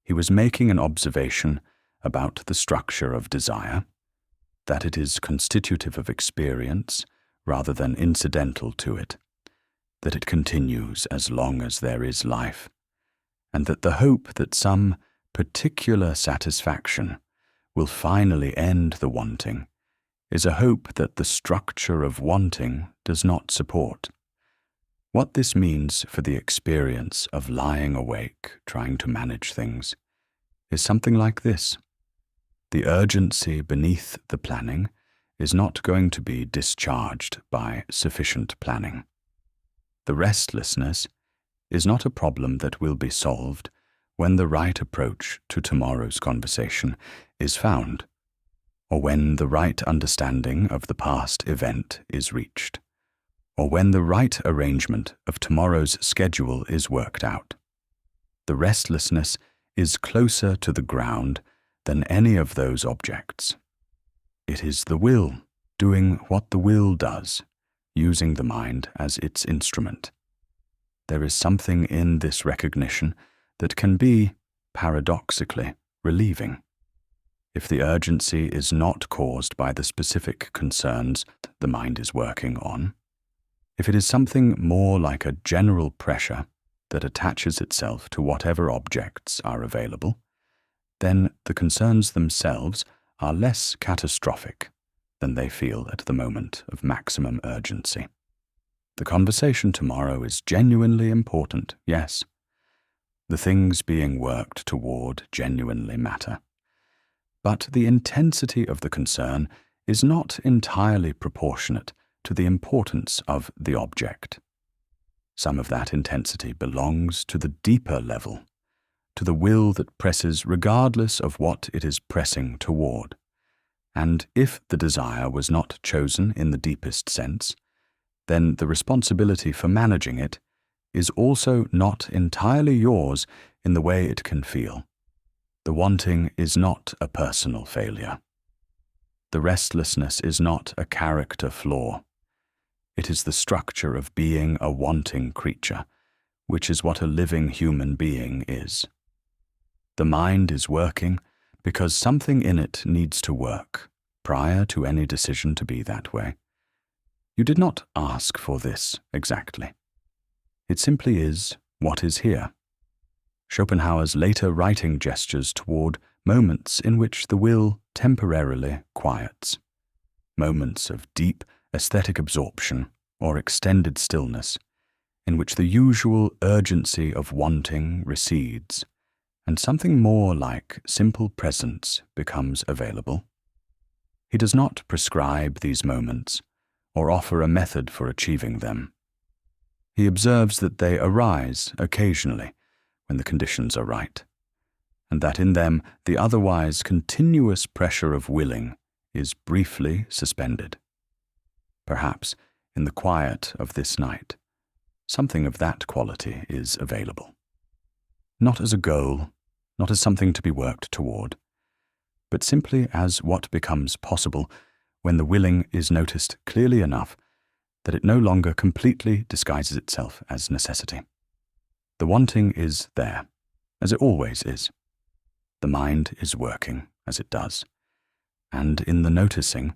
He was making an observation about the structure of desire, that it is constitutive of experience rather than incidental to it, that it continues as long as there is life, and that the hope that some particular satisfaction will finally end the wanting is a hope that the structure of wanting does not support. What this means for the experience of lying awake trying to manage things is something like this. The urgency beneath the planning is not going to be discharged by sufficient planning. The restlessness is not a problem that will be solved when the right approach to tomorrow's conversation is found, or when the right understanding of the past event is reached, or when the right arrangement of tomorrow's schedule is worked out. The restlessness is closer to the ground than any of those objects. It is the will doing what the will does, using the mind as its instrument. There is something in this recognition that can be, paradoxically, relieving. If the urgency is not caused by the specific concerns the mind is working on, if it is something more like a general pressure that attaches itself to whatever objects are available, then the concerns themselves are less catastrophic than they feel at the moment of maximum urgency. The conversation tomorrow is genuinely important, yes. The things being worked toward genuinely matter. But the intensity of the concern is not entirely proportionate to the importance of the object. Some of that intensity belongs to the deeper level, to the will that presses regardless of what it is pressing toward. And if the desire was not chosen in the deepest sense, then the responsibility for managing it is also not entirely yours in the way it can feel. The wanting is not a personal failure. The restlessness is not a character flaw. It is the structure of being a wanting creature, which is what a living human being is. The mind is working because something in it needs to work, prior to any decision to be that way. You did not ask for this exactly. It simply is what is here. Schopenhauer's later writing gestures toward moments in which the will temporarily quiets, moments of deep aesthetic absorption or extended stillness, in which the usual urgency of wanting recedes, and something more like simple presence becomes available. He does not prescribe these moments or offer a method for achieving them. He observes that they arise occasionally when the conditions are right, and that in them the otherwise continuous pressure of willing is briefly suspended. Perhaps, in the quiet of this night, something of that quality is available. Not as a goal, not as something to be worked toward, but simply as what becomes possible when the willing is noticed clearly enough that it no longer completely disguises itself as necessity. The wanting is there, as it always is. The mind is working, as it does, and in the noticing,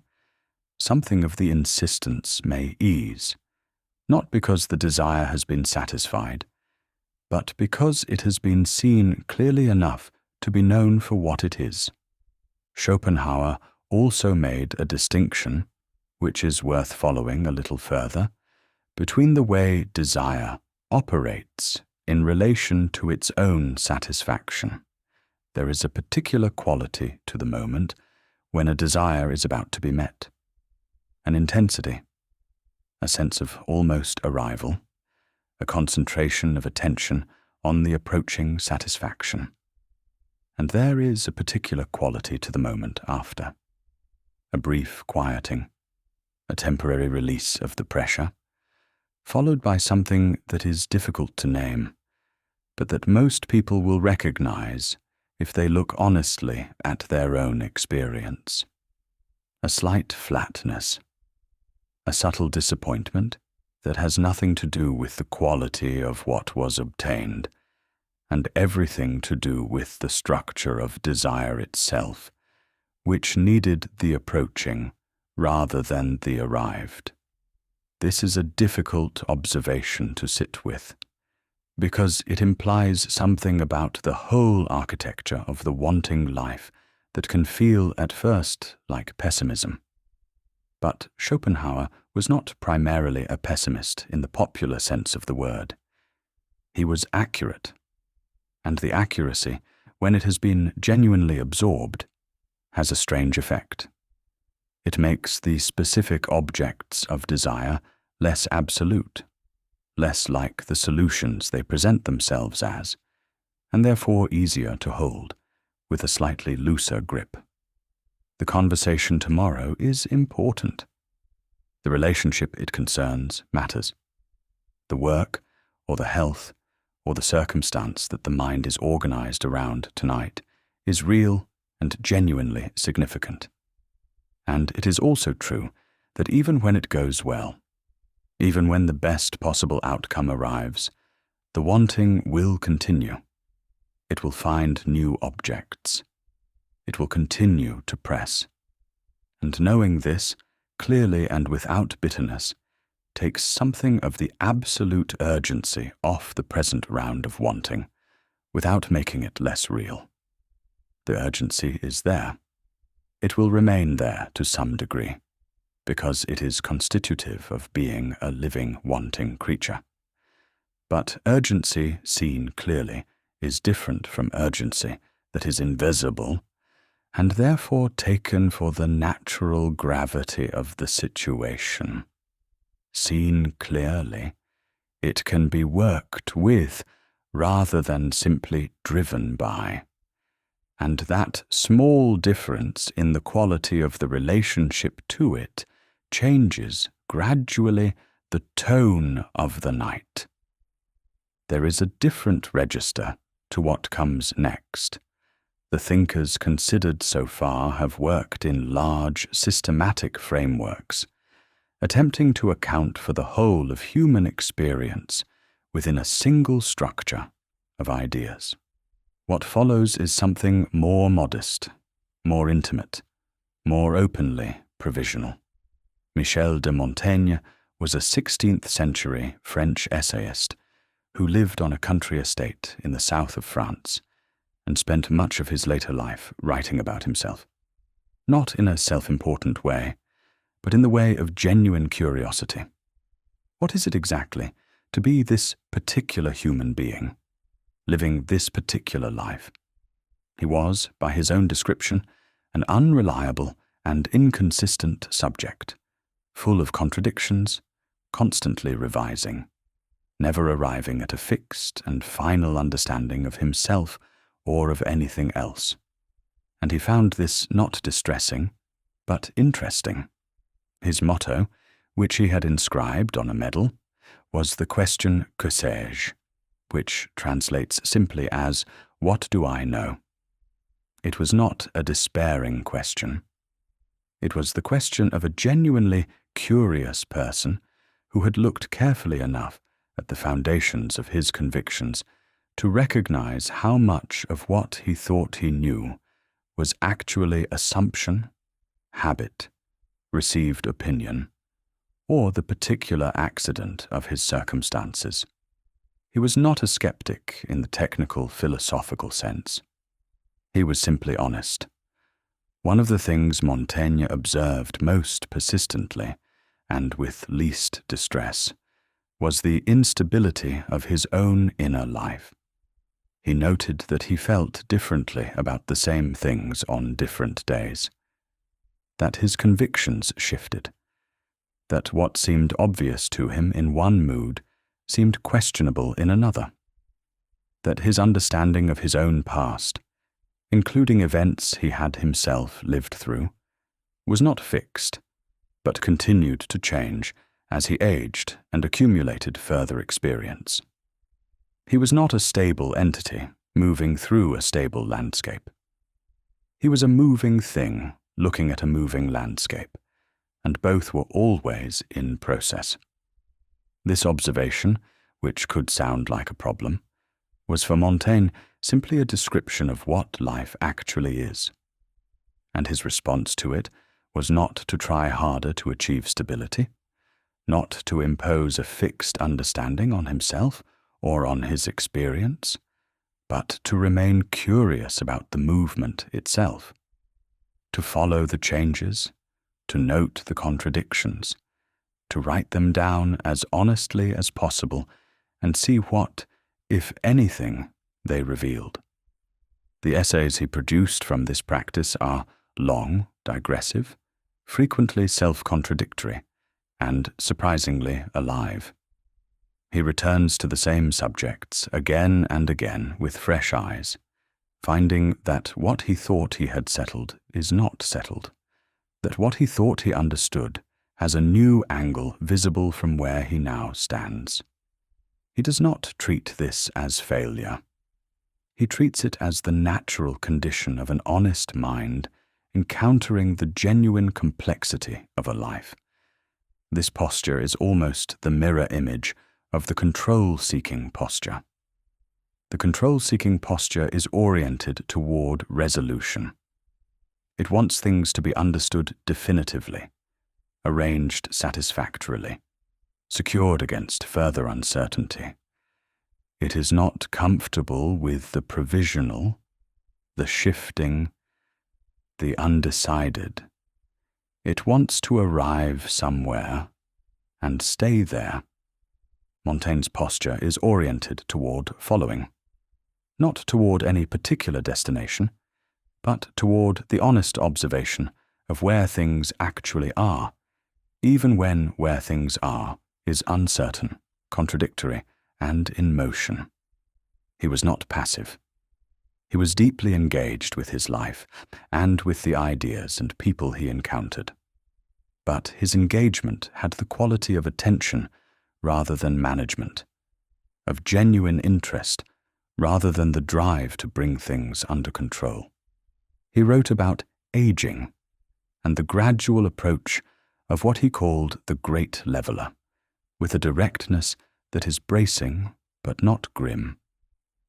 something of the insistence may ease, not because the desire has been satisfied, but because it has been seen clearly enough to be known for what it is. Schopenhauer also made a distinction, which is worth following a little further, between the way desire operates in relation to its own satisfaction. There is a particular quality to the moment when a desire is about to be met, an intensity, a sense of almost arrival, a concentration of attention on the approaching satisfaction. And there is a particular quality to the moment after, a brief quieting, a temporary release of the pressure, followed by something that is difficult to name, but that most people will recognize if they look honestly at their own experience. A slight flatness, a subtle disappointment that has nothing to do with the quality of what was obtained, and everything to do with the structure of desire itself, which needed the approaching rather than the arrived. This is a difficult observation to sit with, because it implies something about the whole architecture of the wanting life that can feel at first like pessimism. But Schopenhauer was not primarily a pessimist in the popular sense of the word. He was accurate, and the accuracy, when it has been genuinely absorbed, has a strange effect. It makes the specific objects of desire less absolute, less like the solutions they present themselves as, and therefore easier to hold, with a slightly looser grip. The conversation tomorrow is important. The relationship it concerns matters. The work, or the health, or the circumstance that the mind is organized around tonight is real and genuinely significant. And it is also true that even when it goes well, even when the best possible outcome arrives, the wanting will continue. It will find new objects. It will continue to press. And knowing this, clearly and without bitterness, takes something of the absolute urgency off the present round of wanting, without making it less real. The urgency is there. It will remain there to some degree, because it is constitutive of being a living, wanting creature. But urgency seen clearly is different from urgency that is invisible and therefore taken for the natural gravity of the situation. Seen clearly, it can be worked with rather than simply driven by. And that small difference in the quality of the relationship to it changes gradually the tone of the night. There is a different register to what comes next. The thinkers considered so far have worked in large, systematic frameworks, attempting to account for the whole of human experience within a single structure of ideas. What follows is something more modest, more intimate, more openly provisional. Michel de Montaigne was a 16th century French essayist who lived on a country estate in the south of France and spent much of his later life writing about himself. Not in a self-important way, but in the way of genuine curiosity. What is it exactly to be this particular human being, living this particular life? He was, by his own description, an unreliable and inconsistent subject, full of contradictions, constantly revising, never arriving at a fixed and final understanding of himself or of anything else. And he found this not distressing, but interesting. His motto, which he had inscribed on a medal, was the question "Que sais-je?", which translates simply as "What do I know?" It was not a despairing question. It was the question of a genuinely curious person who had looked carefully enough at the foundations of his convictions to recognize how much of what he thought he knew was actually assumption, habit, received opinion, or the particular accident of his circumstances. He was not a skeptic in the technical philosophical sense. He was simply honest. One of the things Montaigne observed most persistently, and with least distress, was the instability of his own inner life. He noted that he felt differently about the same things on different days, that his convictions shifted, that what seemed obvious to him in one mood seemed questionable in another, that his understanding of his own past, including events he had himself lived through, was not fixed, but continued to change as he aged and accumulated further experience. He was not a stable entity moving through a stable landscape. He was a moving thing looking at a moving landscape, and both were always in process. This observation, which could sound like a problem, was for Montaigne simply a description of what life actually is, and his response to it was not to try harder to achieve stability, not to impose a fixed understanding on himself or on his experience, but to remain curious about the movement itself, to follow the changes, to note the contradictions, to write them down as honestly as possible and see what, if anything, they revealed. The essays he produced from this practice are long, digressive, frequently self-contradictory, and surprisingly alive. He returns to the same subjects again and again with fresh eyes, finding that what he thought he had settled is not settled, that what he thought he understood has a new angle visible from where he now stands. He does not treat this as failure. He treats it as the natural condition of an honest mind encountering the genuine complexity of a life. This posture is almost the mirror image of the control-seeking posture. The control-seeking posture is oriented toward resolution. It wants things to be understood definitively, arranged satisfactorily, secured against further uncertainty. It is not comfortable with the provisional, the shifting, the undecided. It wants to arrive somewhere and stay there. Montaigne's posture is oriented toward following, not toward any particular destination, but toward the honest observation of where things actually are, even when where things are is uncertain, contradictory, and in motion. He was not passive. He was deeply engaged with his life and with the ideas and people he encountered. But his engagement had the quality of attention rather than management, of genuine interest rather than the drive to bring things under control. He wrote about aging and the gradual approach of what he called the great leveler, with a directness that is bracing but not grim.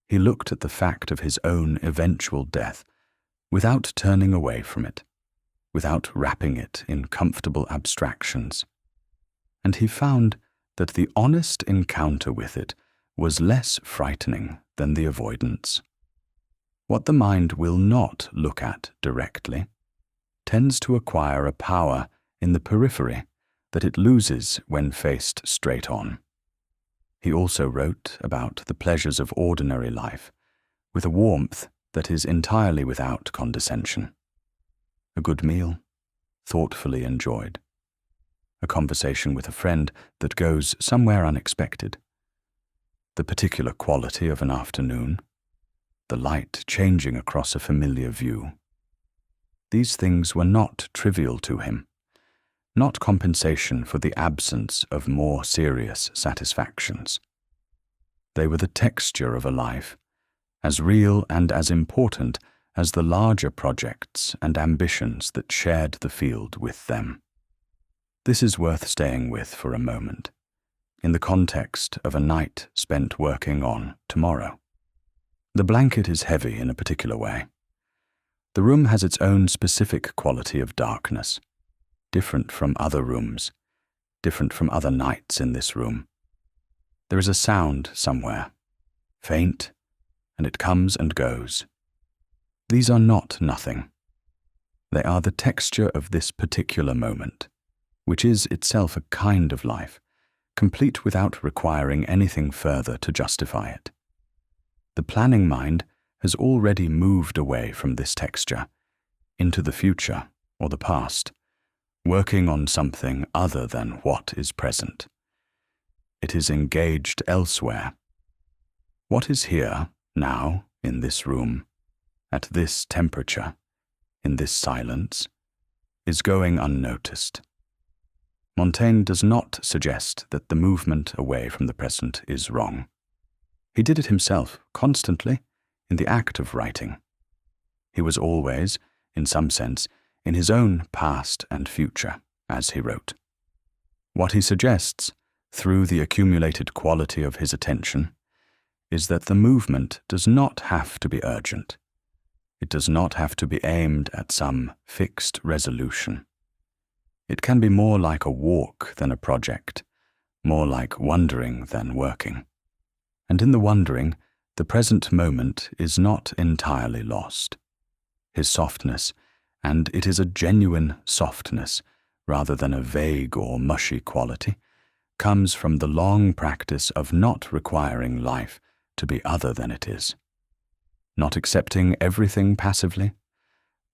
He looked at the fact of his own eventual death without turning away from it, without wrapping it in comfortable abstractions. And he found that the honest encounter with it was less frightening than the avoidance. What the mind will not look at directly tends to acquire a power in the periphery that it loses when faced straight on. He also wrote about the pleasures of ordinary life with a warmth that is entirely without condescension. A good meal, thoughtfully enjoyed. A conversation with a friend that goes somewhere unexpected. The particular quality of an afternoon. The light changing across a familiar view. These things were not trivial to him, not compensation for the absence of more serious satisfactions. They were the texture of a life, as real and as important as the larger projects and ambitions that shared the field with them. This is worth staying with for a moment, in the context of a night spent working on tomorrow. The blanket is heavy in a particular way. The room has its own specific quality of darkness, different from other rooms, different from other nights in this room. There is a sound somewhere, faint, and it comes and goes. These are not nothing. They are the texture of this particular moment, which is itself a kind of life, complete without requiring anything further to justify it. The planning mind has already moved away from this texture into the future or the past, working on something other than what is present. It is engaged elsewhere. What is here, now, in this room, at this temperature, in this silence, is going unnoticed. Montaigne does not suggest that the movement away from the present is wrong. He did it himself, constantly, in the act of writing. He was always, in some sense, in his own past and future, as he wrote. What he suggests, through the accumulated quality of his attention, is that the movement does not have to be urgent. It does not have to be aimed at some fixed resolution. It can be more like a walk than a project, more like wondering than working. And in the wondering, the present moment is not entirely lost. His softness, and it is a genuine softness rather than a vague or mushy quality, comes from the long practice of not requiring life to be other than it is, not accepting everything passively,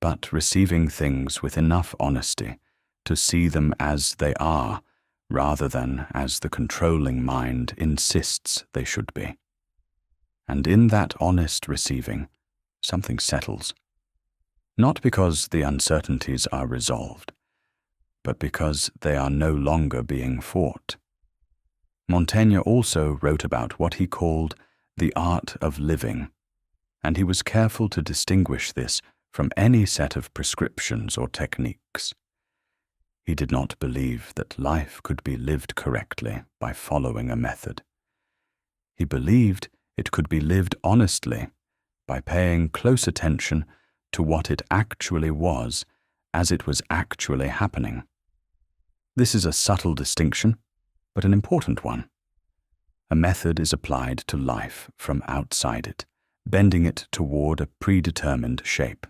but receiving things with enough honesty to see them as they are rather than as the controlling mind insists they should be. And in that honest receiving, something settles, not because the uncertainties are resolved, but because they are no longer being fought. Montaigne also wrote about what he called the art of living, and he was careful to distinguish this from any set of prescriptions or techniques. He did not believe that life could be lived correctly by following a method. He believed it could be lived honestly by paying close attention to what it actually was as it was actually happening. This is a subtle distinction, but an important one. A method is applied to life from outside it, bending it toward a predetermined shape.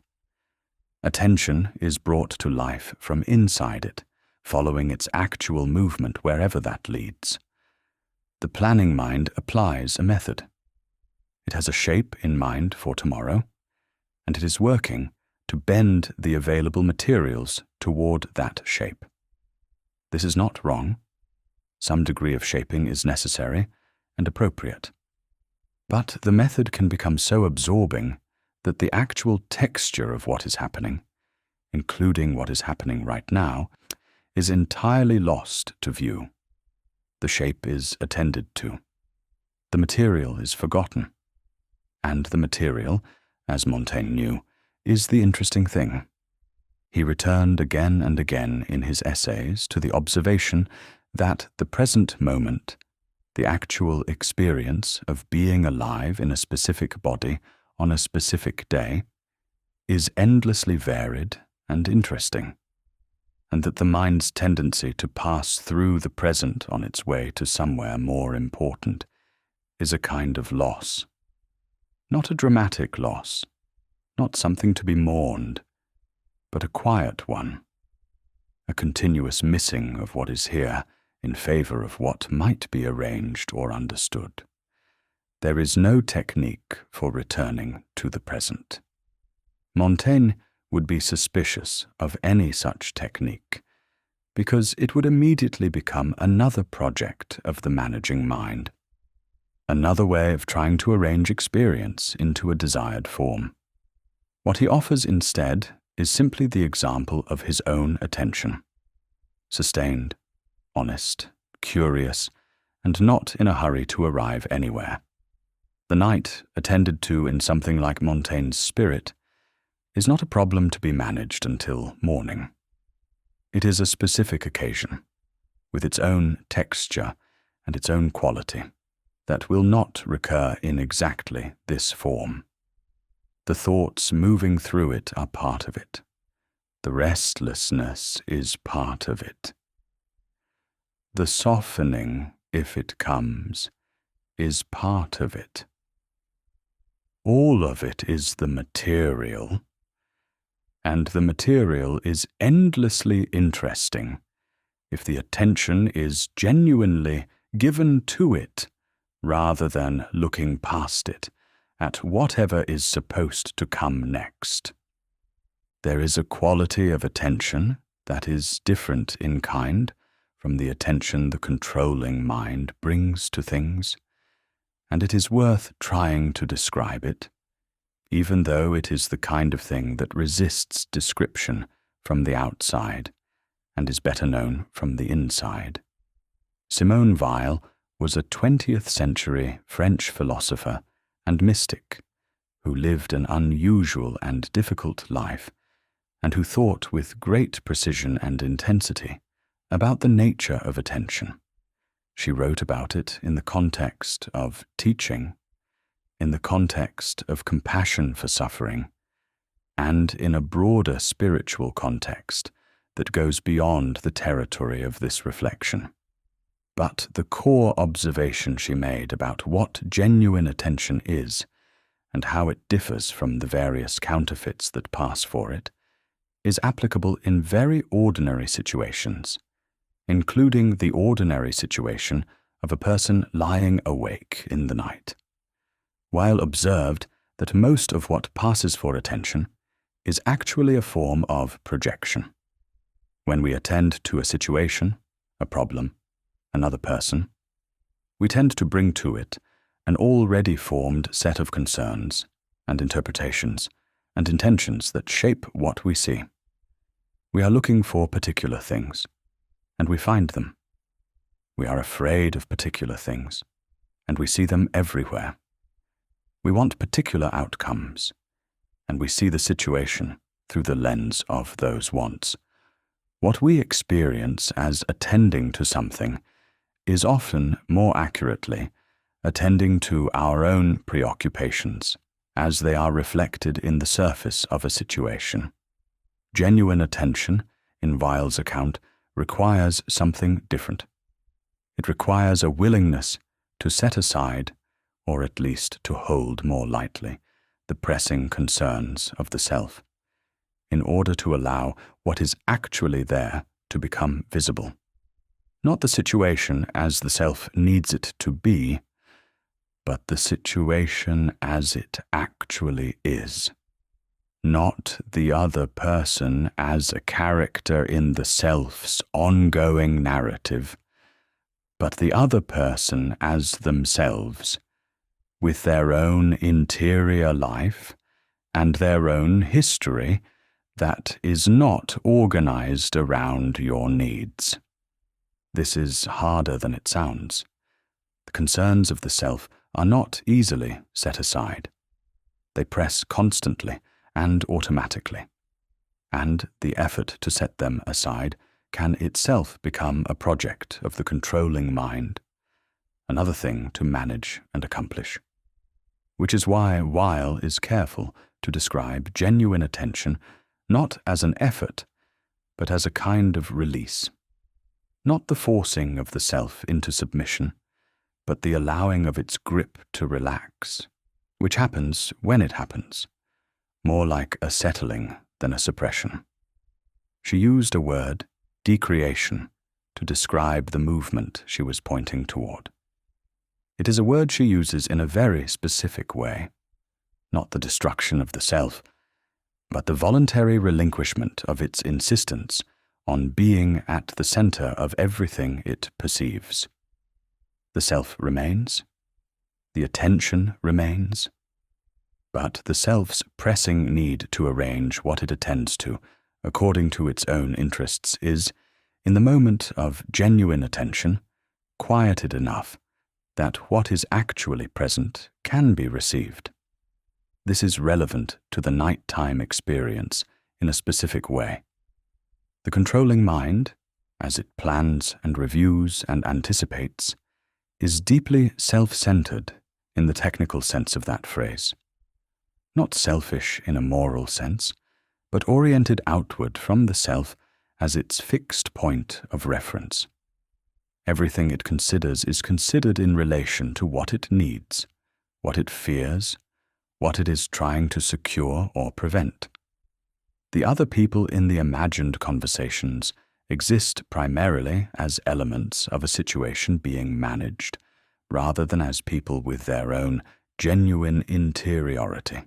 Attention is brought to life from inside it, following its actual movement wherever that leads. The planning mind applies a method. It has a shape in mind for tomorrow, and it is working to bend the available materials toward that shape. This is not wrong. Some degree of shaping is necessary and appropriate. But the method can become so absorbing that the actual texture of what is happening, including what is happening right now, is entirely lost to view. The shape is attended to. The material is forgotten. And the material, as Montaigne knew, is the interesting thing. He returned again and again in his essays to the observation that the present moment, the actual experience of being alive in a specific body on a specific day, is endlessly varied and interesting, and that the mind's tendency to pass through the present on its way to somewhere more important is a kind of loss. Not a dramatic loss, not something to be mourned, but a quiet one, a continuous missing of what is here in favor of what might be arranged or understood. There is no technique for returning to the present. Montaigne would be suspicious of any such technique, because it would immediately become another project of the managing mind, another way of trying to arrange experience into a desired form. What he offers instead is simply the example of his own attention, sustained, honest, curious, and not in a hurry to arrive anywhere. The night, attended to in something like Montaigne's spirit, is not a problem to be managed until morning. It is a specific occasion, with its own texture and its own quality, that will not recur in exactly this form. The thoughts moving through it are part of it. The restlessness is part of it. The softening, if it comes, is part of it. All of it is the material, and the material is endlessly interesting if the attention is genuinely given to it rather than looking past it at whatever is supposed to come next. There is a quality of attention that is different in kind from the attention the controlling mind brings to things, and it is worth trying to describe it, even though it is the kind of thing that resists description from the outside and is better known from the inside. Simone Weil was a 20th century French philosopher and mystic who lived an unusual and difficult life and who thought with great precision and intensity about the nature of attention. She wrote about it in the context of teaching, in the context of compassion for suffering, and in a broader spiritual context that goes beyond the territory of this reflection. But the core observation she made about what genuine attention is and how it differs from the various counterfeits that pass for it is applicable in very ordinary situations, including the ordinary situation of a person lying awake in the night. Weil observed that most of what passes for attention is actually a form of projection. When we attend to a situation, a problem, another person, we tend to bring to it an already formed set of concerns and interpretations and intentions that shape what we see. We are looking for particular things, and we find them. We are afraid of particular things, and we see them everywhere. We want particular outcomes, and we see the situation through the lens of those wants. What we experience as attending to something is often, more accurately, attending to our own preoccupations as they are reflected in the surface of a situation. Genuine attention, in Weil's account, requires something different. It requires a willingness to set aside, or at least to hold more lightly, the pressing concerns of the self, in order to allow what is actually there to become visible. Not the situation as the self needs it to be, but the situation as it actually is. not the other person as a character in the self's ongoing narrative, but the other person as themselves, with their own interior life and their own history that is not organized around your needs. This is harder than it sounds. The concerns of the self are not easily set aside. They press constantly and automatically, and the effort to set them aside can itself become a project of the controlling mind, another thing to manage and accomplish. Which is why Weil is careful to describe genuine attention not as an effort, but as a kind of release. Not the forcing of the self into submission, but the allowing of its grip to relax, which happens when it happens, more like a settling than a suppression. She used a word, decreation, to describe the movement she was pointing toward. It is a word she uses in a very specific way, not the destruction of the self, but the voluntary relinquishment of its insistence on being at the center of everything it perceives. The self remains, the attention remains, but the self's pressing need to arrange what it attends to according to its own interests is, in the moment of genuine attention, quieted enough that what is actually present can be received. This is relevant to the nighttime experience in a specific way. The controlling mind, as it plans and reviews and anticipates, is deeply self-centered in the technical sense of that phrase. Not selfish in a moral sense, but oriented outward from the self as its fixed point of reference. Everything it considers is considered in relation to what it needs, what it fears, what it is trying to secure or prevent. The other people in the imagined conversations exist primarily as elements of a situation being managed, rather than as people with their own genuine interiority.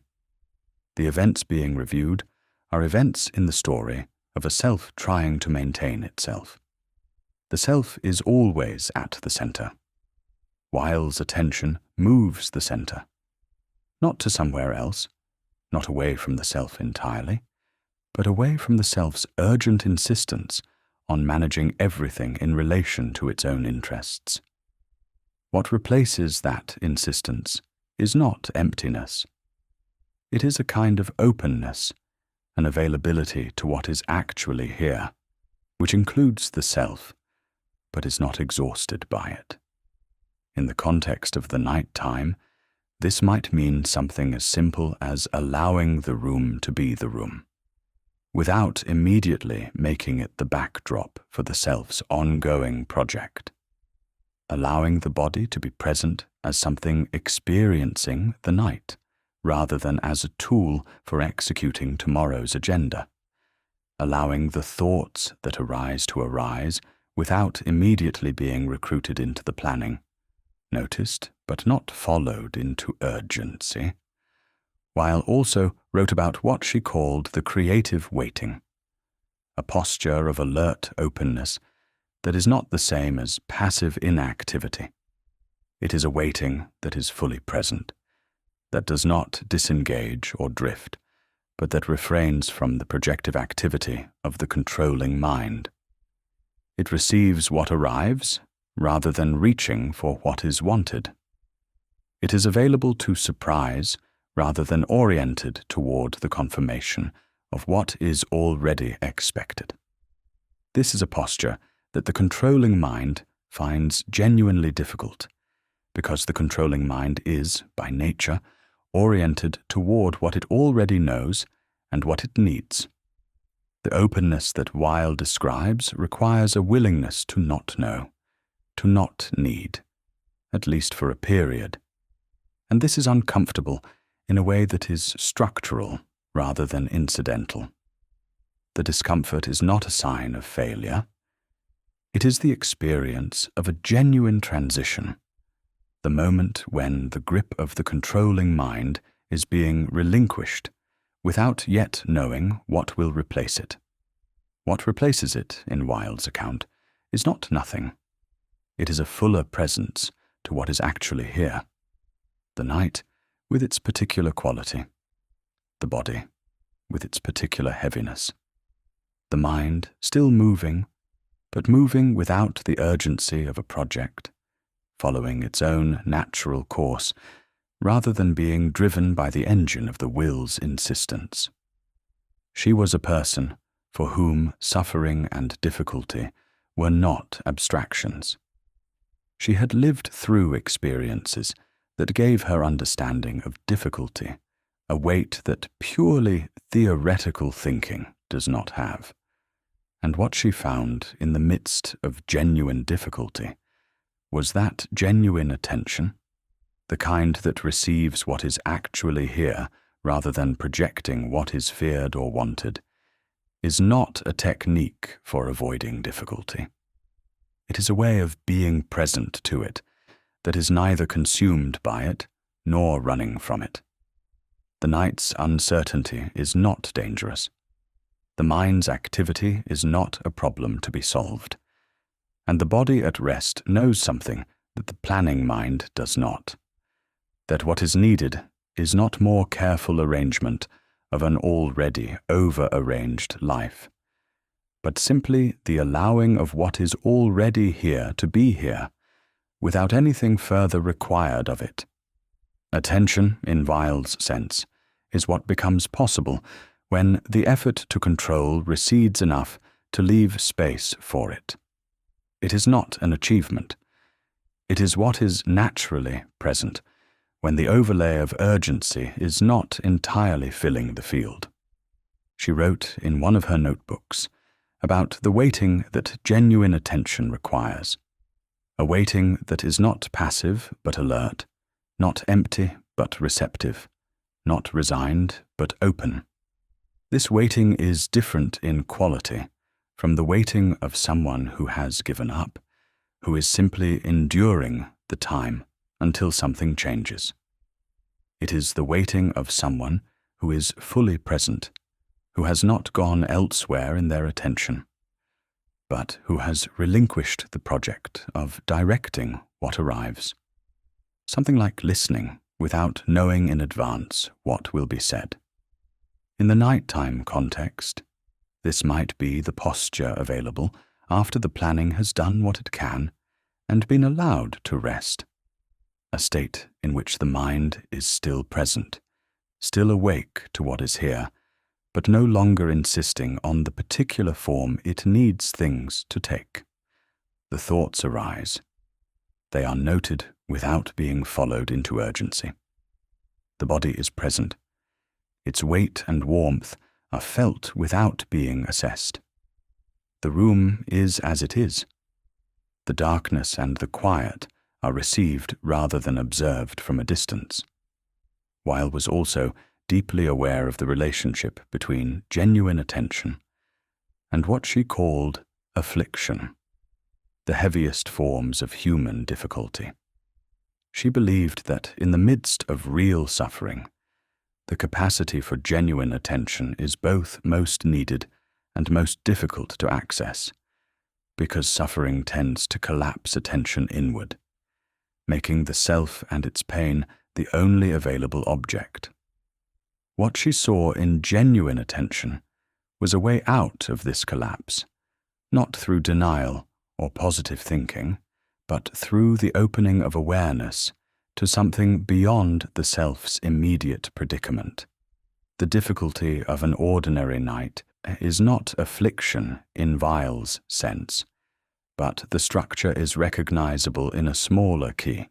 The events being reviewed are events in the story of a self trying to maintain itself. The self is always at the center. Weil's attention moves the center, not to somewhere else, not away from the self entirely, but away from the self's urgent insistence on managing everything in relation to its own interests. What replaces that insistence is not emptiness. It is a kind of openness, an availability to what is actually here, which includes the self, but is not exhausted by it. In the context of the night time, this might mean something as simple as allowing the room to be the room, without immediately making it the backdrop for the self's ongoing project. Allowing the body to be present as something experiencing the night, rather than as a tool for executing tomorrow's agenda. Allowing the thoughts that arise to arise without immediately being recruited into the planning, noticed but not followed into urgency. Weil also wrote about what she called the creative waiting, a posture of alert openness that is not the same as passive inactivity. It is a waiting that is fully present, that does not disengage or drift, but that refrains from the projective activity of the controlling mind. It receives what arrives rather than reaching for what is wanted. It is available to surprise rather than oriented toward the confirmation of what is already expected. This is a posture that the controlling mind finds genuinely difficult, because the controlling mind is, by nature, oriented toward what it already knows and what it needs. The openness that Weil describes requires a willingness to not know, to not need, at least for a period. And this is uncomfortable in a way that is structural rather than incidental. The discomfort is not a sign of failure. It is the experience of a genuine transition, the moment when the grip of the controlling mind is being relinquished, without yet knowing what will replace it. What replaces it, in Weil's account, is not nothing. It is a fuller presence to what is actually here. The night, with its particular quality. The body, with its particular heaviness. The mind, still moving, but moving without the urgency of a project, following its own natural course, rather than being driven by the engine of the will's insistence. She was a person for whom suffering and difficulty were not abstractions. She had lived through experiences that gave her understanding of difficulty a weight that purely theoretical thinking does not have. And what she found in the midst of genuine difficulty was that genuine attention, the kind that receives what is actually here rather than projecting what is feared or wanted, is not a technique for avoiding difficulty. It is a way of being present to it that is neither consumed by it nor running from it. The night's uncertainty is not dangerous. The mind's activity is not a problem to be solved. And the body at rest knows something that the planning mind does not. That what is needed is not more careful arrangement of an already over-arranged life, but simply the allowing of what is already here to be here, without anything further required of it. Attention, in Weil's sense, is what becomes possible when the effort to control recedes enough to leave space for it. It is not an achievement. It is what is naturally present when the overlay of urgency is not entirely filling the field. She wrote in one of her notebooks about the waiting that genuine attention requires, a waiting that is not passive but alert, not empty but receptive, not resigned but open. This waiting is different in quality from the waiting of someone who has given up, who is simply enduring the time until something changes. It is the waiting of someone who is fully present, who has not gone elsewhere in their attention, but who has relinquished the project of directing what arrives. Something like listening without knowing in advance what will be said. In the nighttime context, this might be the posture available after the planning has done what it can and been allowed to rest, a state in which the mind is still present, still awake to what is here, but no longer insisting on the particular form it needs things to take. The thoughts arise. They are noted without being followed into urgency. The body is present. Its weight and warmth are felt without being assessed. The room is as it is. The darkness and the quiet are received rather than observed from a distance. Weil was also deeply aware of the relationship between genuine attention and what she called affliction, the heaviest forms of human difficulty. She believed that in the midst of real suffering, the capacity for genuine attention is both most needed and most difficult to access, because suffering tends to collapse attention inward, making the self and its pain the only available object. What she saw in genuine attention was a way out of this collapse, not through denial or positive thinking, but through the opening of awareness to something beyond the self's immediate predicament. The difficulty of an ordinary night is not affliction in Weil's sense, but the structure is recognizable in a smaller key.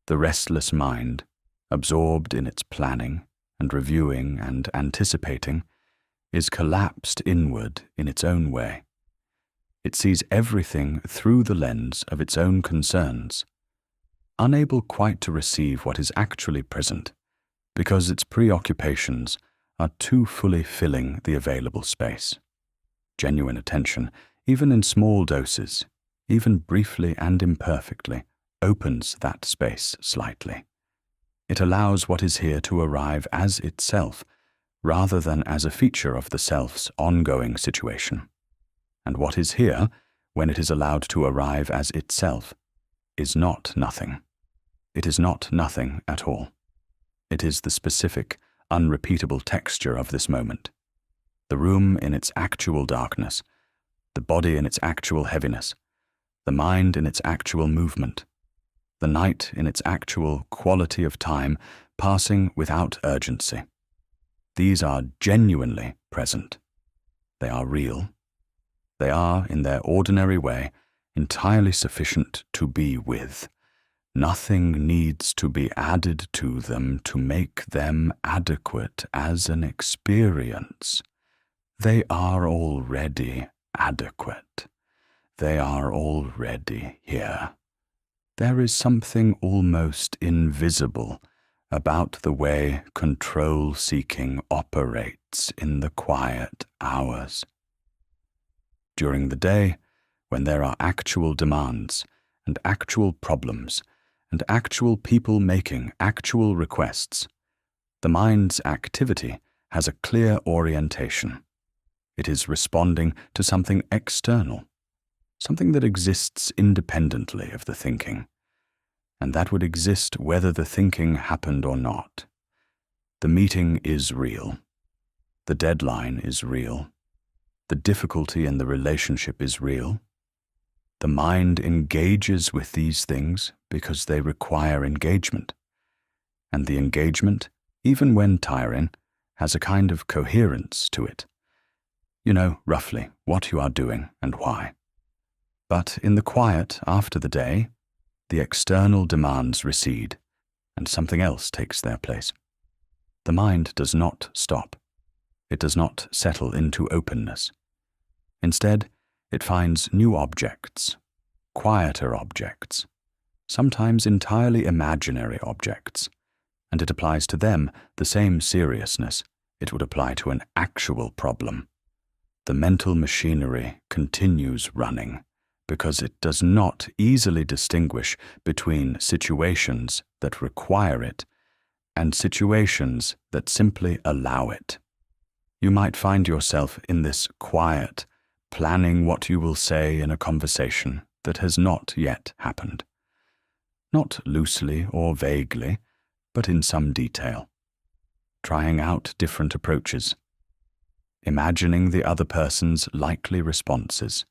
The restless mind, absorbed in its planning and reviewing and anticipating, is collapsed inward in its own way. It sees everything through the lens of its own concerns, unable quite to receive what is actually present, because its preoccupations are too fully filling the available space. Genuine attention, even in small doses, even briefly and imperfectly, opens that space slightly. It allows what is here to arrive as itself, rather than as a feature of the self's ongoing situation. And what is here, when it is allowed to arrive as itself, is not nothing. It is not nothing at all. It is the specific, unrepeatable texture of this moment. The room in its actual darkness, the body in its actual heaviness, the mind in its actual movement, the night in its actual quality of time passing without urgency. These are genuinely present. They are real. They are, in their ordinary way, entirely sufficient to be with. Nothing needs to be added to them to make them adequate as an experience. They are already adequate. They are already here. There is something almost invisible about the way control-seeking operates in the quiet hours. During the day, when there are actual demands and actual problems and actual people making actual requests, the mind's activity has a clear orientation. It is responding to something external, something that exists independently of the thinking, and that would exist whether the thinking happened or not. The meeting is real. The deadline is real. The difficulty in the relationship is real. The mind engages with these things because they require engagement. And the engagement, even when tiring, has a kind of coherence to it. You know roughly what you are doing and why. But in the quiet after the day, the external demands recede, and something else takes their place. The mind does not stop. It does not settle into openness. Instead, it finds new objects, quieter objects, sometimes entirely imaginary objects, and it applies to them the same seriousness it would apply to an actual problem. The mental machinery continues running, because it does not easily distinguish between situations that require it and situations that simply allow it. You might find yourself in this quiet, planning what you will say in a conversation that has not yet happened. Not loosely or vaguely, but in some detail. Trying out different approaches. Imagining the other person's likely responses.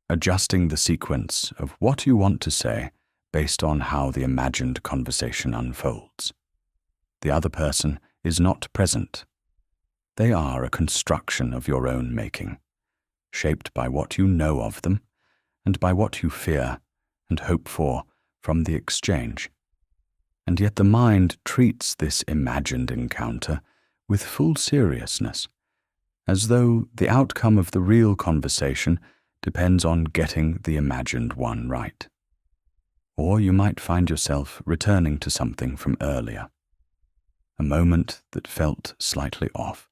Adjusting the sequence of what you want to say based on how the imagined conversation unfolds. The other person is not present. They are a construction of your own making, shaped by what you know of them and by what you fear and hope for from the exchange. And yet the mind treats this imagined encounter with full seriousness, as though the outcome of the real conversation depends on getting the imagined one right. Or you might find yourself returning to something from earlier. A moment that felt slightly off,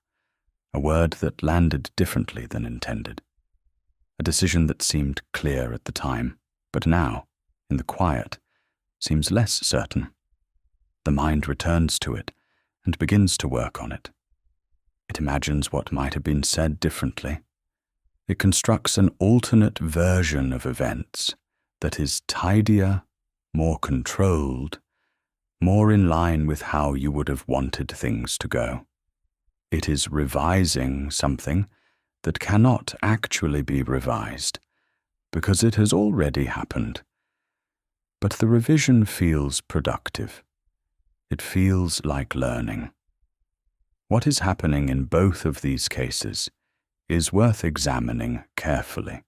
a word that landed differently than intended, a decision that seemed clear at the time, but now, in the quiet, seems less certain. The mind returns to it and begins to work on it. It imagines what might have been said differently. It constructs an alternate version of events that is tidier, more controlled, more in line with how you would have wanted things to go. It is revising something that cannot actually be revised because it has already happened. But the revision feels productive. It feels like learning. What is happening in both of these cases is worth examining carefully.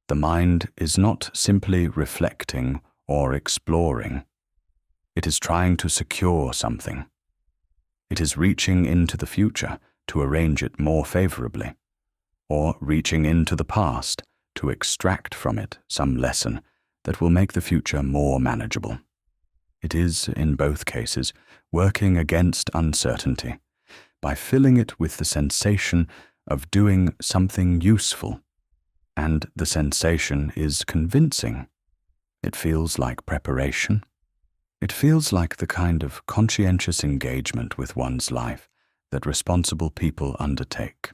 The mind is not simply reflecting or exploring. It is trying to secure something. It is reaching into the future to arrange it more favorably, or reaching into the past to extract from it some lesson that will make the future more manageable. It is, in both cases, working against uncertainty by filling it with the sensation of doing something useful, and the sensation is convincing. It feels like preparation. It feels like the kind of conscientious engagement with one's life that responsible people undertake.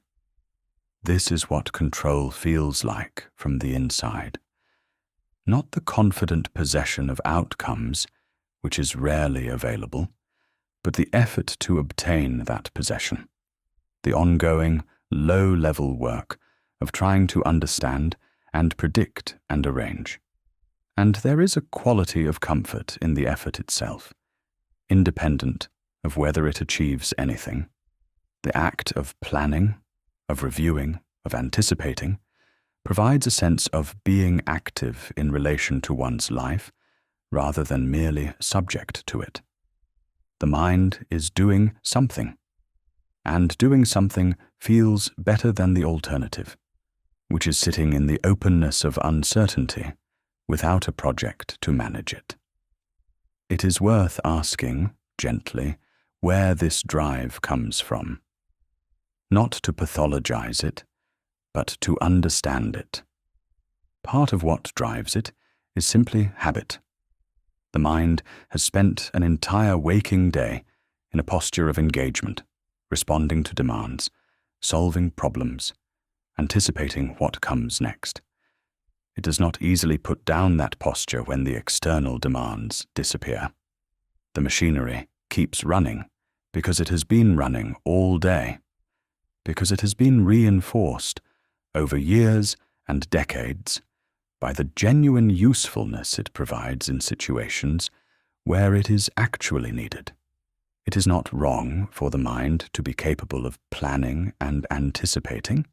This is what control feels like from the inside. Not the confident possession of outcomes, which is rarely available, but the effort to obtain that possession. The ongoing, low-level work of trying to understand and predict and arrange. And there is a quality of comfort in the effort itself, independent of whether it achieves anything. The act of planning, of reviewing, of anticipating, provides a sense of being active in relation to one's life, rather than merely subject to it. The mind is doing something, and doing something feels better than the alternative, which is sitting in the openness of uncertainty without a project to manage it. It is worth asking, gently, where this drive comes from. Not to pathologize it, but to understand it. Part of what drives it is simply habit. The mind has spent an entire waking day in a posture of engagement, responding to demands, solving problems, anticipating what comes next. It does not easily put down that posture when the external demands disappear. The machinery keeps running because it has been running all day, because it has been reinforced over years and decades by the genuine usefulness it provides in situations where it is actually needed. It is not wrong for the mind to be capable of planning and anticipating.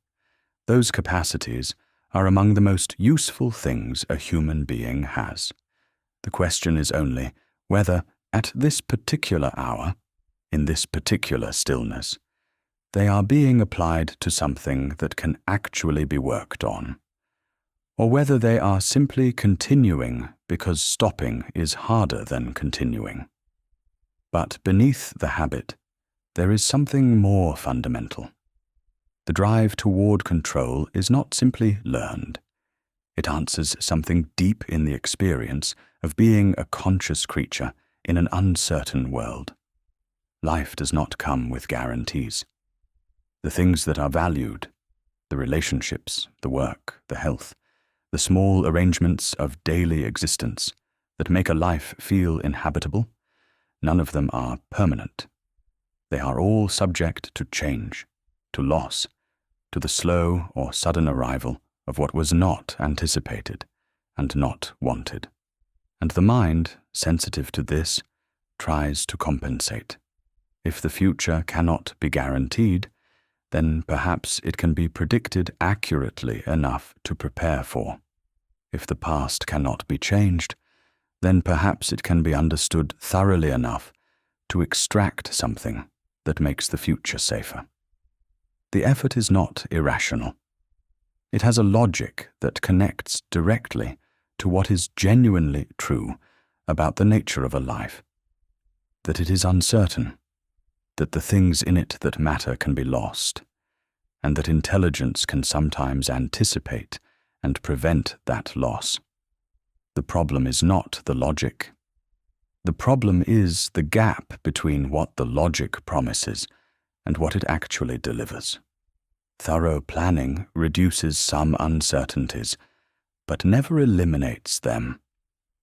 Those capacities are among the most useful things a human being has. The question is only whether, at this particular hour, in this particular stillness, they are being applied to something that can actually be worked on, or whether they are simply continuing because stopping is harder than continuing. But beneath the habit, there is something more fundamental. The drive toward control is not simply learned. It answers something deep in the experience of being a conscious creature in an uncertain world. Life does not come with guarantees. The things that are valued, the relationships, the work, the health, the small arrangements of daily existence that make a life feel inhabitable, none of them are permanent. They are all subject to change, to loss, to the slow or sudden arrival of what was not anticipated and not wanted. And the mind, sensitive to this, tries to compensate. If the future cannot be guaranteed, then perhaps it can be predicted accurately enough to prepare for. If the past cannot be changed, then perhaps it can be understood thoroughly enough to extract something that makes the future safer. The effort is not irrational. It has a logic that connects directly to what is genuinely true about the nature of a life, that it is uncertain, that the things in it that matter can be lost, and that intelligence can sometimes anticipate and prevent that loss. The problem is not the logic. The problem is the gap between what the logic promises and what it actually delivers. Thorough planning reduces some uncertainties, but never eliminates them,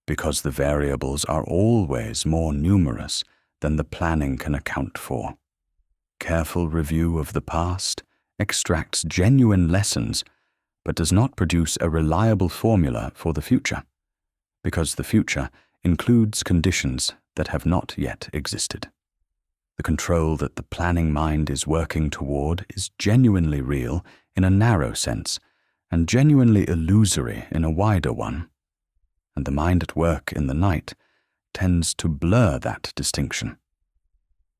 because the variables are always more numerous than the planning can account for. Careful review of the past extracts genuine lessons, but does not produce a reliable formula for the future, because the future includes conditions that have not yet existed. The control that the planning mind is working toward is genuinely real in a narrow sense, and genuinely illusory in a wider one. And the mind at work in the night tends to blur that distinction.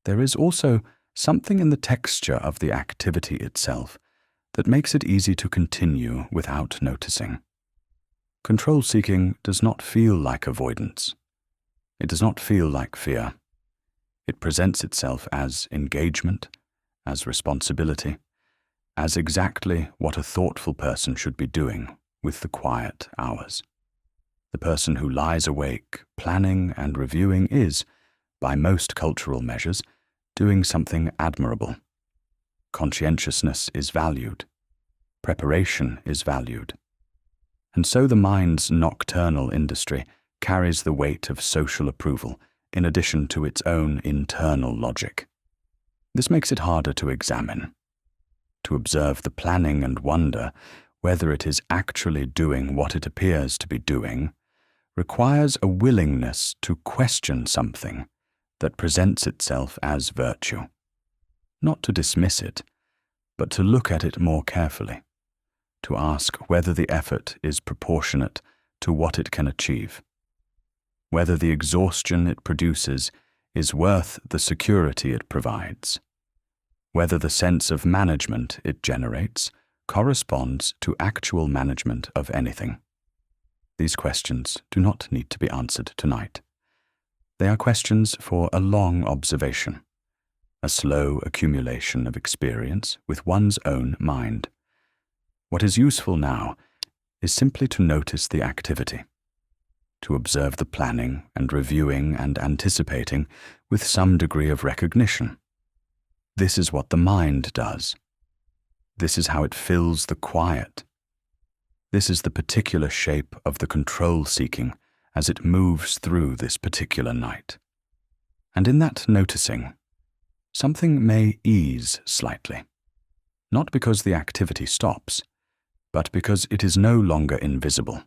There is also something in the texture of the activity itself that makes it easy to continue without noticing. Control-seeking does not feel like avoidance. It does not feel like fear. It presents itself as engagement, as responsibility, as exactly what a thoughtful person should be doing with the quiet hours. The person who lies awake, planning and reviewing is, by most cultural measures, doing something admirable Conscientiousness is valued. Preparation is valued. And so the mind's nocturnal industry carries the weight of social approval in addition to its own internal logic. This makes it harder to examine, to observe the planning and wonder whether it is actually doing what it appears to be doing, requires a willingness to question something that presents itself as virtue. Not to dismiss it, but to look at it more carefully, to ask whether the effort is proportionate to what it can achieve, whether the exhaustion it produces is worth the security it provides, whether the sense of management it generates corresponds to actual management of anything. These questions do not need to be answered tonight. They are questions for a long observation, a slow accumulation of experience with one's own mind. What is useful now is simply to notice the activity, to observe the planning and reviewing and anticipating with some degree of recognition. This is what the mind does. This is how it fills the quiet. This is the particular shape of the control-seeking as it moves through this particular night. And in that noticing, something may ease slightly, not because the activity stops, but because it is no longer invisible.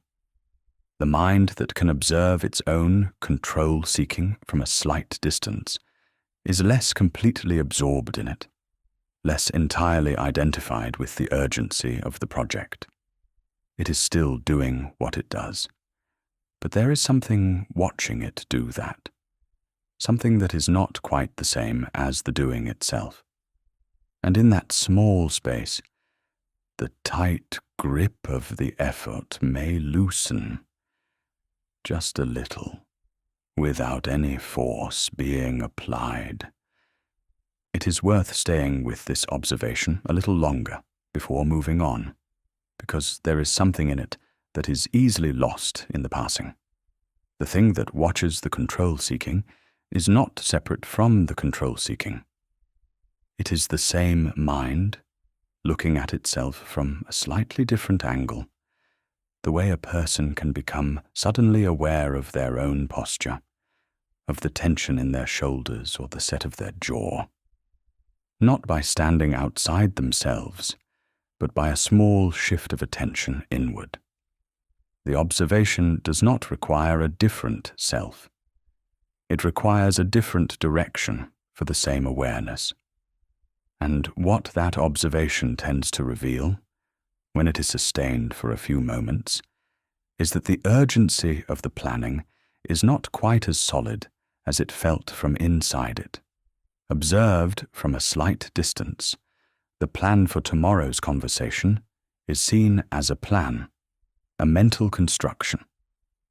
The mind that can observe its own control-seeking from a slight distance is less completely absorbed in it, less entirely identified with the urgency of the project. It is still doing what it does, but there is something watching it do that, something that is not quite the same as the doing itself. And in that small space, the tight grip of the effort may loosen, just a little, without any force being applied. It is worth staying with this observation a little longer before moving on, because there is something in it that is easily lost in the passing. The thing that watches the control-seeking is not separate from the control-seeking. It is the same mind, looking at itself from a slightly different angle, the way a person can become suddenly aware of their own posture, of the tension in their shoulders or the set of their jaw, not by standing outside themselves, but by a small shift of attention inward. The observation does not require a different self. It requires a different direction for the same awareness. And what that observation tends to reveal, when it is sustained for a few moments, is that the urgency of the planning is not quite as solid as it felt from inside it. Observed from a slight distance, the plan for tomorrow's conversation is seen as a plan, a mental construction,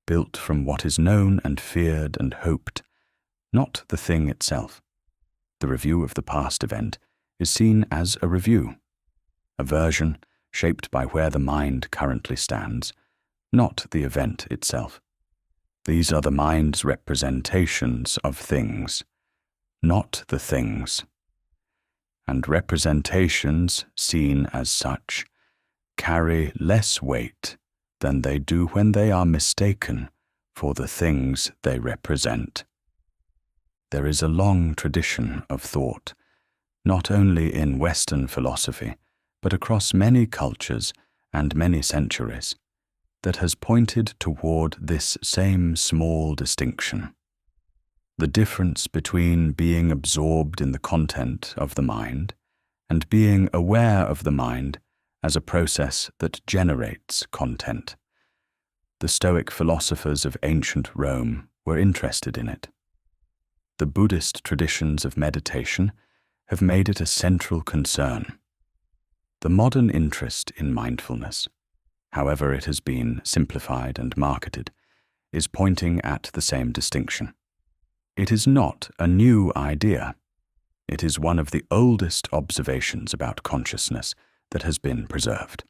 built from what is known and feared and hoped, not the thing itself. The review of the past event is seen as a review, a version shaped by where the mind currently stands, not the event itself. These are the mind's representations of things, not the things. And representations, seen as such, carry less weight than they do when they are mistaken for the things they represent. There is a long tradition of thought, not only in Western philosophy, but across many cultures and many centuries, that has pointed toward this same small distinction. The difference between being absorbed in the content of the mind and being aware of the mind as a process that generates content. The Stoic philosophers of ancient Rome were interested in it. The Buddhist traditions of meditation have made it a central concern. The modern interest in mindfulness, however it has been simplified and marketed, is pointing at the same distinction. It is not a new idea. It is one of the oldest observations about consciousness that has been preserved.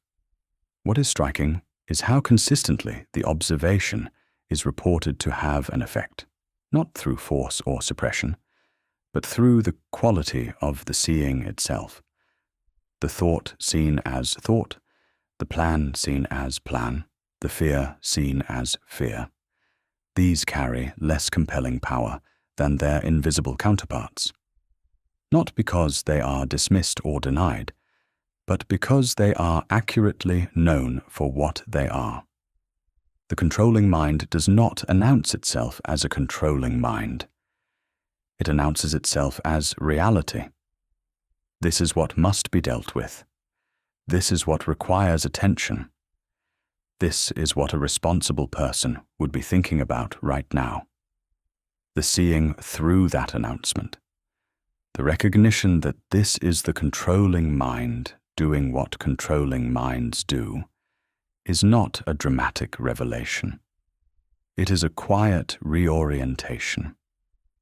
What is striking is how consistently the observation is reported to have an effect, not through force or suppression, but through the quality of the seeing itself, the thought seen as thought, the plan seen as plan, the fear seen as fear. These carry less compelling power than their invisible counterparts, not because they are dismissed or denied, but because they are accurately known for what they are. The controlling mind does not announce itself as a controlling mind. It announces itself as reality. This is what must be dealt with. This is what requires attention. This is what a responsible person would be thinking about right now. The seeing through that announcement. The recognition that this is the controlling mind doing what controlling minds do is not a dramatic revelation. It is a quiet reorientation,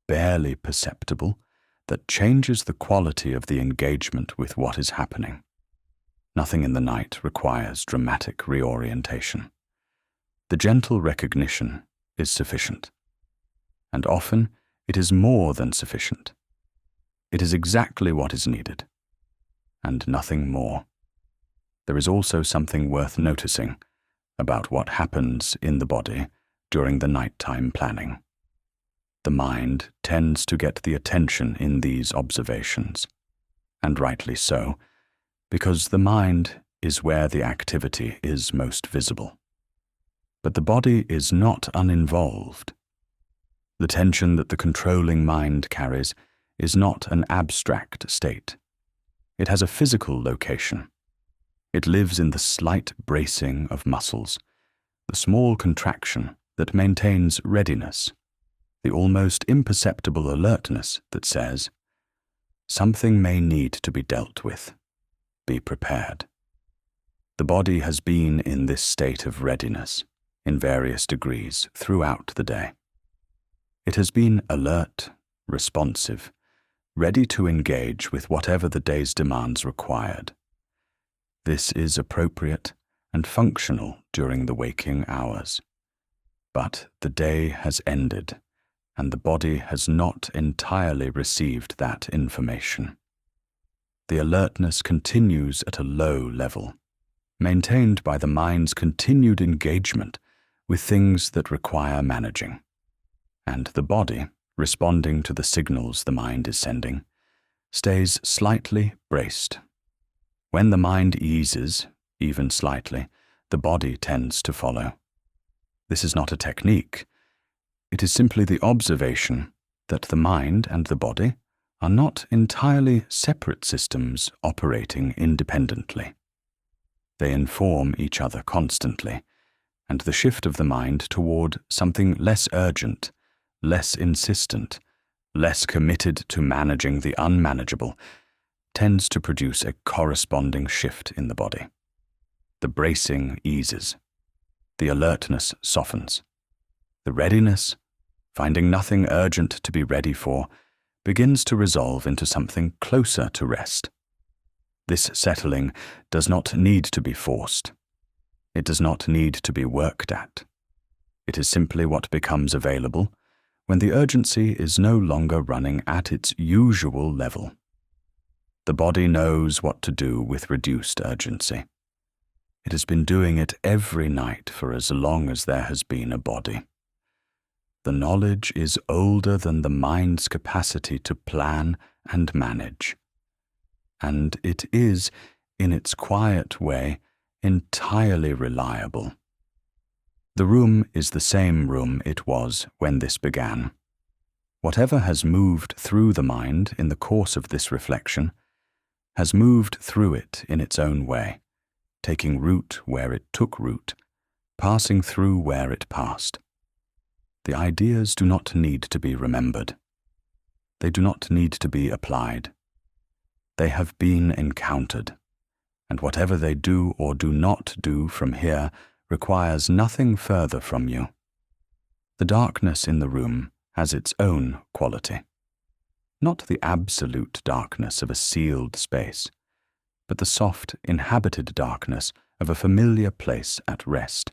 barely perceptible, that changes the quality of the engagement with what is happening. Nothing in the night requires dramatic reorientation. The gentle recognition is sufficient, and often it is more than sufficient. It is exactly what is needed, and nothing more. There is also something worth noticing about what happens in the body during the nighttime planning. The mind tends to get the attention in these observations, and rightly so, because the mind is where the activity is most visible. But the body is not uninvolved. The tension that the controlling mind carries is not an abstract state. It has a physical location. It lives in the slight bracing of muscles, the small contraction that maintains readiness, the almost imperceptible alertness that says, "Something may need to be dealt with. Be prepared." The body has been in this state of readiness in various degrees throughout the day. It has been alert, responsive, ready to engage with whatever the day's demands required. This is appropriate and functional during the waking hours. But the day has ended, and the body has not entirely received that information. The alertness continues at a low level, maintained by the mind's continued engagement with things that require managing, and the body, responding to the signals the mind is sending, stays slightly braced. When the mind eases, even slightly, the body tends to follow. This is not a technique. It is simply the observation that the mind and the body are not entirely separate systems operating independently. They inform each other constantly, and the shift of the mind toward something less urgent, less insistent, less committed to managing the unmanageable, tends to produce a corresponding shift in the body. The bracing eases. The alertness softens. The readiness, finding nothing urgent to be ready for, begins to resolve into something closer to rest. This settling does not need to be forced. It does not need to be worked at. It is simply what becomes available when the urgency is no longer running at its usual level. The body knows what to do with reduced urgency. It has been doing it every night for as long as there has been a body. The knowledge is older than the mind's capacity to plan and manage. And it is, in its quiet way, entirely reliable. The room is the same room it was when this began. Whatever has moved through the mind in the course of this reflection has moved through it in its own way, taking root where it took root, passing through where it passed. The ideas do not need to be remembered. They do not need to be applied. They have been encountered, and whatever they do or do not do from here requires nothing further from you. The darkness in the room has its own quality. Not the absolute darkness of a sealed space, but the soft, inhabited darkness of a familiar place at rest.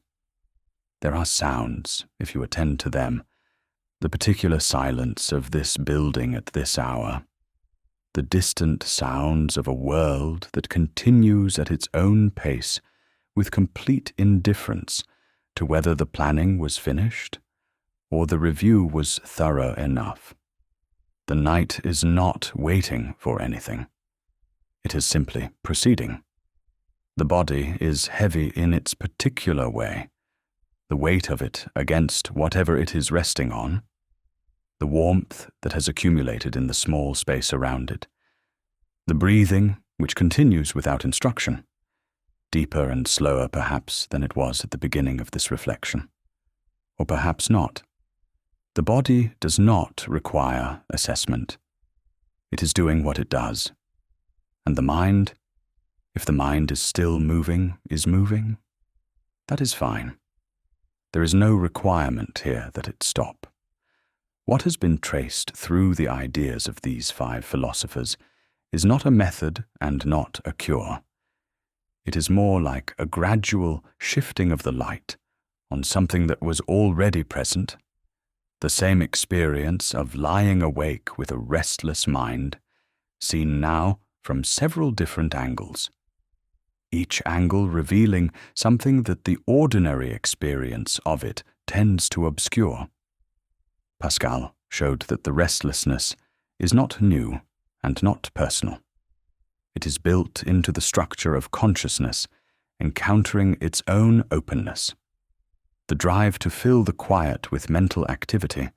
There are sounds, if you attend to them, the particular silence of this building at this hour, the the distant sounds of a world that continues at its own pace with complete indifference to whether the planning was finished or the review was thorough enough. The night is not waiting for anything. It is simply proceeding. The body is heavy in its particular way, the weight of it against whatever it is resting on, the warmth that has accumulated in the small space around it, the breathing which continues without instruction, deeper and slower perhaps than it was at the beginning of this reflection, or perhaps not. The body does not require assessment. It is doing what it does. And the mind, if the mind is still moving, is moving, that is fine. There is no requirement here that it stop. What has been traced through the ideas of these 5 philosophers is not a method and not a cure. It is more like a gradual shifting of the light on something that was already present, the same experience of lying awake with a restless mind, seen now from several different angles, each angle revealing something that the ordinary experience of it tends to obscure. Pascal showed that the restlessness is not new and not personal. It is built into the structure of consciousness, encountering its own openness. The drive to fill the quiet with mental activity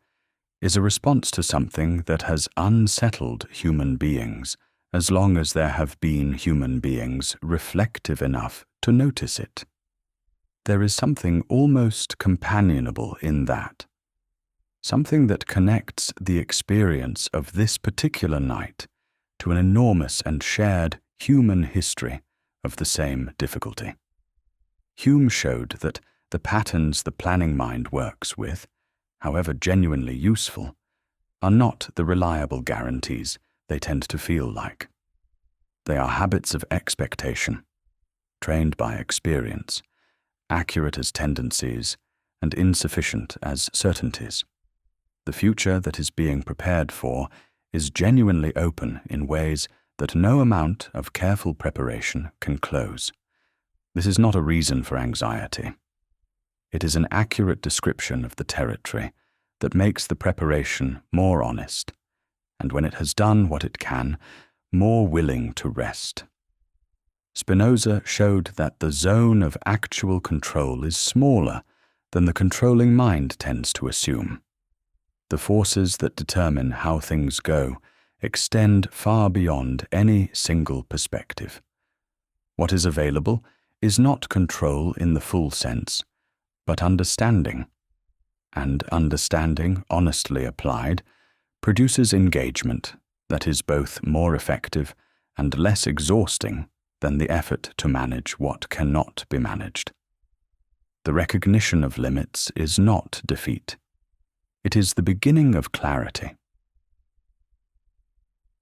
is a response to something that has unsettled human beings, as long as there have been human beings reflective enough to notice it. There is something almost companionable in that, something that connects the experience of this particular night to an enormous and shared human history of the same difficulty. Hume showed that the patterns the planning mind works with, however genuinely useful, are not the reliable guarantees they tend to feel like. They are habits of expectation, trained by experience, accurate as tendencies, and insufficient as certainties. The future that is being prepared for is genuinely open in ways that no amount of careful preparation can close. This is not a reason for anxiety. It is an accurate description of the territory that makes the preparation more honest, and when it has done what it can, more willing to rest. Spinoza showed that the zone of actual control is smaller than the controlling mind tends to assume. The forces that determine how things go extend far beyond any single perspective. What is available is not control in the full sense, but understanding, and understanding, honestly applied, produces engagement that is both more effective and less exhausting than the effort to manage what cannot be managed. The recognition of limits is not defeat. It is the beginning of clarity.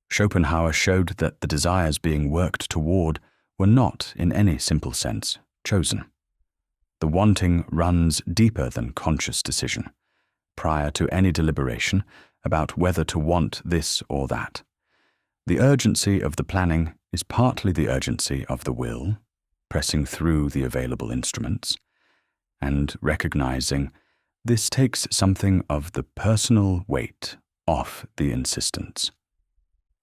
Schopenhauer showed that the desires being worked toward were not, in any simple sense, chosen. The wanting runs deeper than conscious decision, prior to any deliberation about whether to want this or that. The urgency of the planning is partly the urgency of the will, pressing through the available instruments, and recognizing this takes something of the personal weight off the insistence.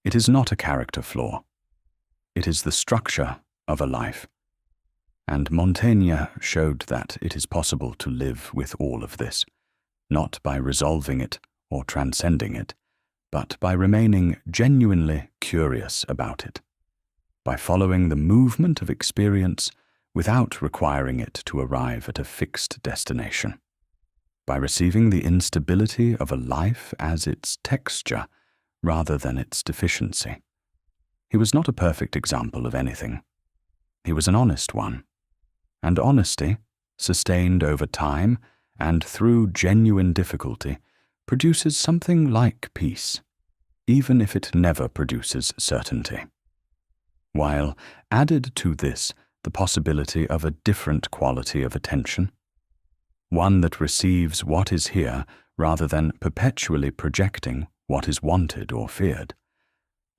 It is not a character flaw. It is the structure of a life. And Montaigne showed that it is possible to live with all of this, not by resolving it or transcending it, but by remaining genuinely curious about it, by following the movement of experience without requiring it to arrive at a fixed destination, by receiving the instability of a life as its texture rather than its deficiency. He was not a perfect example of anything. He was an honest one. And honesty, sustained over time and through genuine difficulty, produces something like peace, even if it never produces certainty. While added to this the possibility of a different quality of attention, one that receives what is here rather than perpetually projecting what is wanted or feared,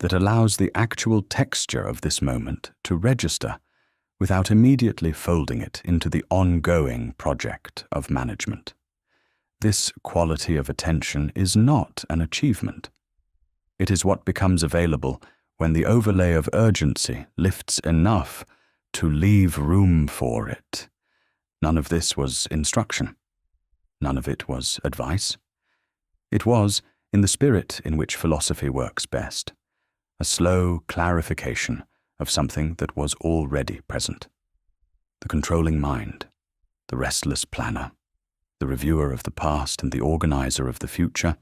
that allows the actual texture of this moment to register without immediately folding it into the ongoing project of management. This quality of attention is not an achievement. It is what becomes available when the overlay of urgency lifts enough to leave room for it. None of this was instruction. None of it was advice. It was, in the spirit in which philosophy works best, a slow clarification of something that was already present. The controlling mind, the restless planner, the reviewer of the past and the organizer of the future,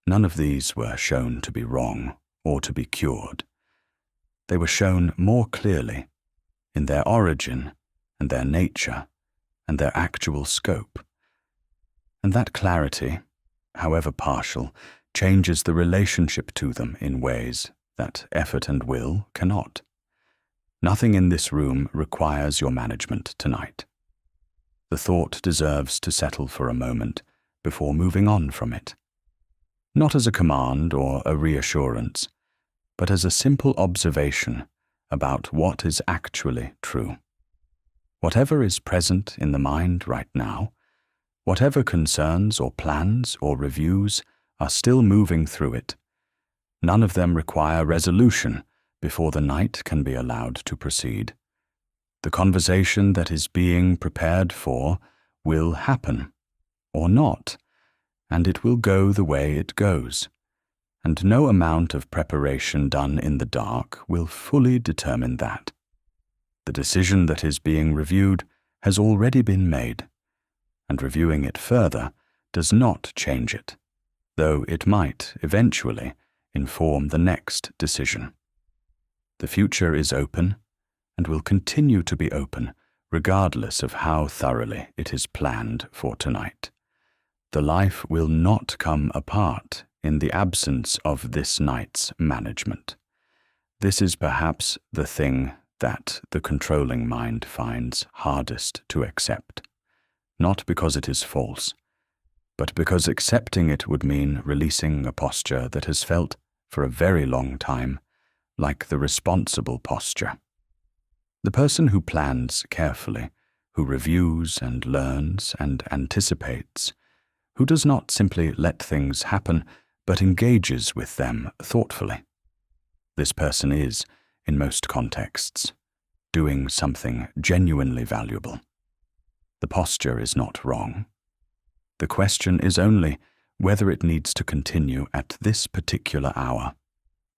none of these were shown to be wrong or to be cured. They were shown more clearly in their origin and their nature and their actual scope. And that clarity, however partial, changes the relationship to them in ways that effort and will cannot. Nothing in this room requires your management tonight. The thought deserves to settle for a moment before moving on from it. Not as a command or a reassurance, but as a simple observation about what is actually true. Whatever is present in the mind right now, whatever concerns or plans or reviews are still moving through it, none of them require resolution before the night can be allowed to proceed. The conversation that is being prepared for will happen, or not, and it will go the way it goes, and no amount of preparation done in the dark will fully determine that. The decision that is being reviewed has already been made, and reviewing it further does not change it, though it might eventually inform the next decision. The future is open and will continue to be open regardless of how thoroughly it is planned for tonight. The life will not come apart in the absence of this night's management. This is perhaps the thing that the controlling mind finds hardest to accept, not because it is false, but because accepting it would mean releasing a posture that has felt for a very long time like the responsible posture. The person who plans carefully, who reviews and learns and anticipates, who does not simply let things happen but engages with them thoughtfully. This person is, in most contexts, doing something genuinely valuable. The posture is not wrong. The question is only whether it needs to continue at this particular hour,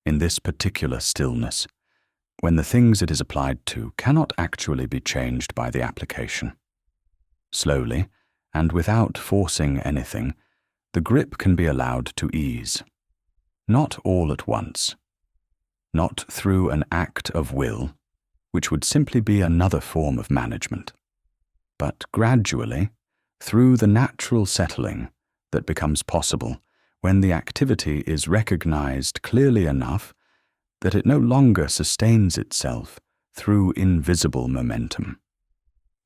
in this particular stillness, when the things it is applied to cannot actually be changed by the application. Slowly, and without forcing anything, the grip can be allowed to ease. Not all at once. Not through an act of will, which would simply be another form of management, but gradually, through the natural settling that becomes possible when the activity is recognized clearly enough that it no longer sustains itself through invisible momentum.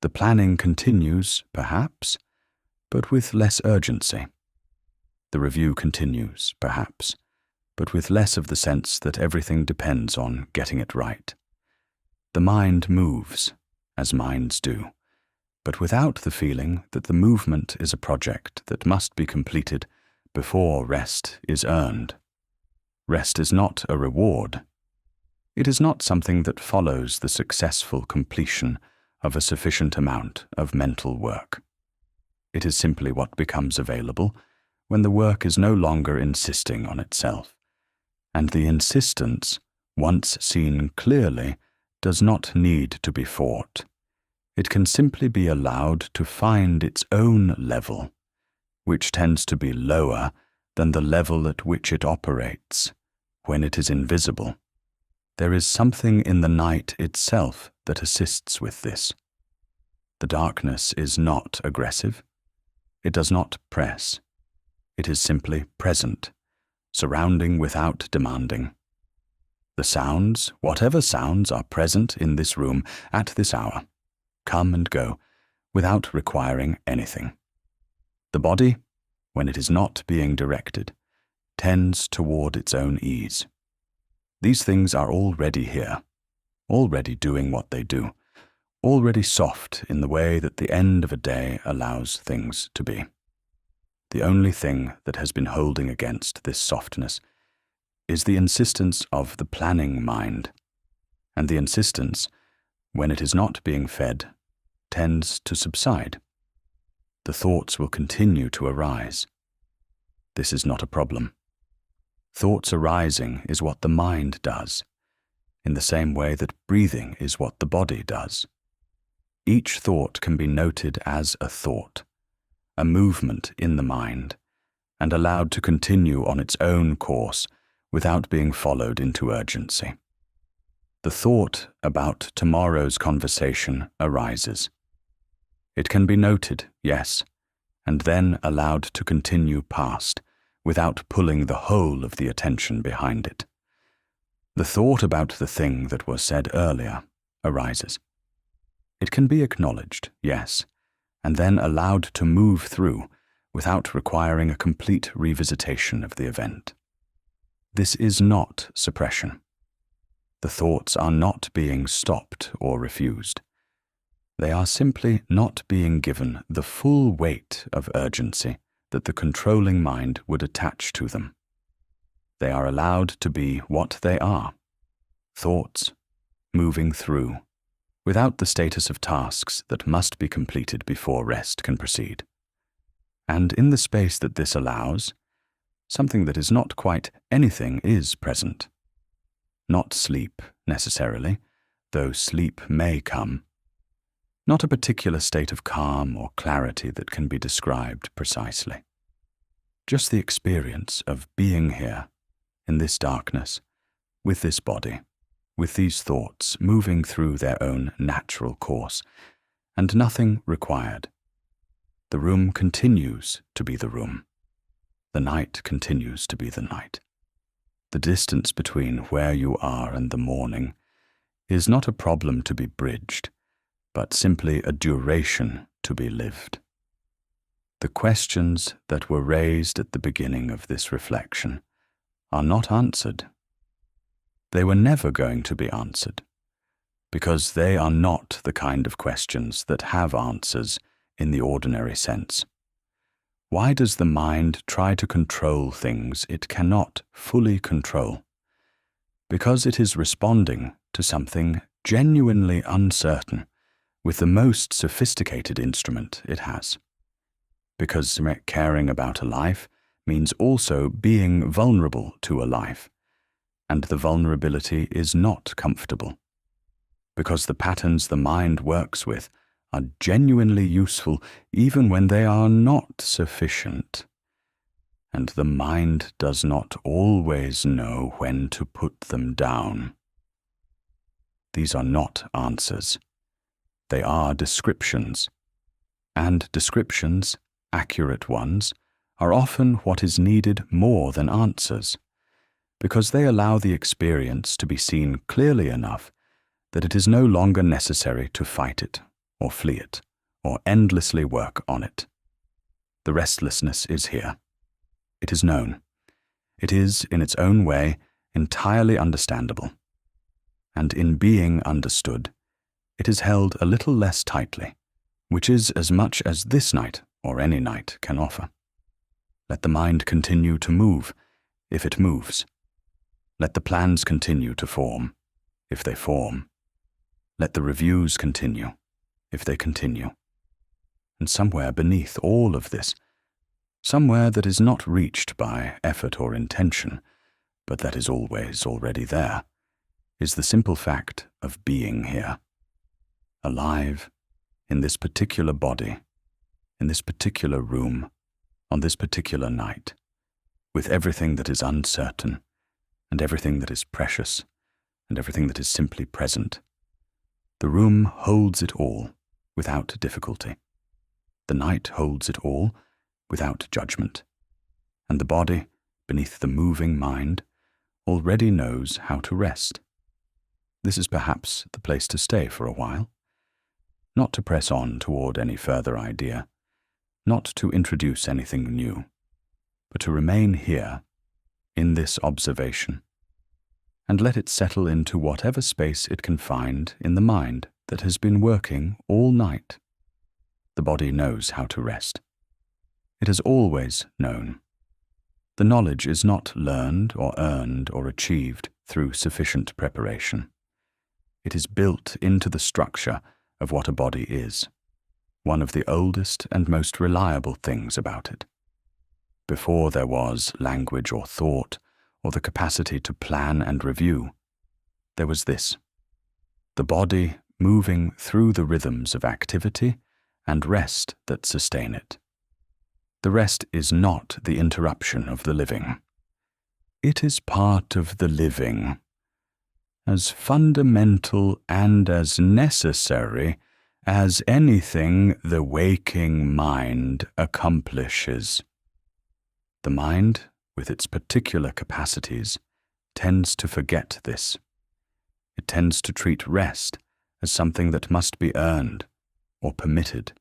The planning continues, perhaps, but with less urgency. The review continues, perhaps, but with less of the sense that everything depends on getting it right. The mind moves, as minds do, but without the feeling that the movement is a project that must be completed before rest is earned. Rest is not a reward. It is not something that follows the successful completion of a sufficient amount of mental work. It is simply what becomes available when the work is no longer insisting on itself, and the insistence, once seen clearly, does not need to be fought. It can simply be allowed to find its own level, which tends to be lower than the level at which it operates when it is invisible. There is something in the night itself that assists with this. The darkness is not aggressive. It does not press. It is simply present, surrounding without demanding. The sounds, whatever sounds are present in this room at this hour, come and go without requiring anything. The body, when it is not being directed, tends toward its own ease. These things are already here, already doing what they do, already soft in the way that the end of a day allows things to be. The only thing that has been holding against this softness is the insistence of the planning mind, and the insistence, when it is not being fed, tends to subside. The thoughts will continue to arise. This is not a problem. Thoughts arising is what the mind does, in the same way that breathing is what the body does. Each thought can be noted as a thought, a movement in the mind, and allowed to continue on its own course without being followed into urgency. The thought about tomorrow's conversation arises. It can be noted, yes, and then allowed to continue past, without pulling the whole of the attention behind it. The thought about the thing that was said earlier arises. It can be acknowledged, yes, and then allowed to move through without requiring a complete revisitation of the event. This is not suppression. The thoughts are not being stopped or refused. They are simply not being given the full weight of urgency that the controlling mind would attach to them. They are allowed to be what they are, thoughts moving through, without the status of tasks that must be completed before rest can proceed. And in the space that this allows, something that is not quite anything is present. Not sleep, necessarily, though sleep may come. Not a particular state of calm or clarity that can be described precisely. Just the experience of being here, in this darkness, with this body, with these thoughts moving through their own natural course, and nothing required. The room continues to be the room. The night continues to be the night. The distance between where you are and the morning is not a problem to be bridged, but simply a duration to be lived. The questions that were raised at the beginning of this reflection are not answered. They were never going to be answered, because they are not the kind of questions that have answers in the ordinary sense. Why does the mind try to control things it cannot fully control? Because it is responding to something genuinely uncertain with the most sophisticated instrument it has. Because caring about a life means also being vulnerable to a life, and the vulnerability is not comfortable. Because the patterns the mind works with are genuinely useful even when they are not sufficient, and the mind does not always know when to put them down. These are not answers. They are descriptions, and descriptions, accurate ones, are often what is needed more than answers, because they allow the experience to be seen clearly enough that it is no longer necessary to fight it, or flee it, or endlessly work on it. The restlessness is here. It is known. It is, in its own way, entirely understandable. And in being understood, it is held a little less tightly, which is as much as this night or any night can offer. Let the mind continue to move, if it moves. Let the plans continue to form, if they form. Let the reviews continue, if they continue. And somewhere beneath all of this, somewhere that is not reached by effort or intention, but that is always already there, is the simple fact of being here. Alive, in this particular body, in this particular room, on this particular night, with everything that is uncertain, and everything that is precious, and everything that is simply present. The room holds it all, without difficulty. The night holds it all, without judgment. And the body, beneath the moving mind, already knows how to rest. This is perhaps the place to stay for a while. Not to press on toward any further idea, not to introduce anything new, but to remain here, in this observation, and let it settle into whatever space it can find in the mind that has been working all night. The body knows how to rest. It has always known. The knowledge is not learned or earned or achieved through sufficient preparation. It is built into the structure of what a body is, one of the oldest and most reliable things about it. Before there was language or thought, or the capacity to plan and review, there was this: the body moving through the rhythms of activity and rest that sustain it. The rest is not the interruption of the living. It is part of the living, as fundamental and as necessary as anything the waking mind accomplishes. The mind, with its particular capacities, tends to forget this. It tends to treat rest as something that must be earned, or permitted,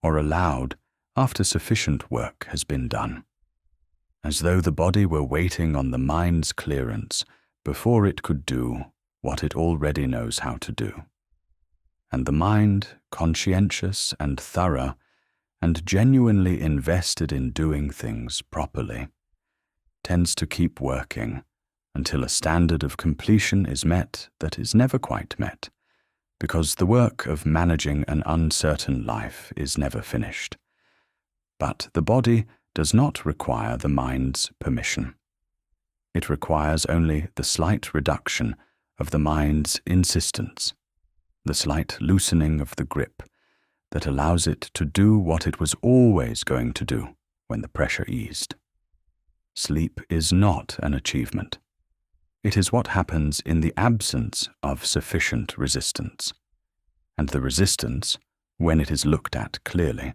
or allowed after sufficient work has been done, as though the body were waiting on the mind's clearance before it could do what it already knows how to do. And the mind, conscientious and thorough, and genuinely invested in doing things properly, tends to keep working until a standard of completion is met that is never quite met, because the work of managing an uncertain life is never finished. But the body does not require the mind's permission. It requires only the slight reduction of the mind's insistence, the slight loosening of the grip that allows it to do what it was always going to do when the pressure eased. Sleep is not an achievement. It is what happens in the absence of sufficient resistance. And the resistance, when it is looked at clearly,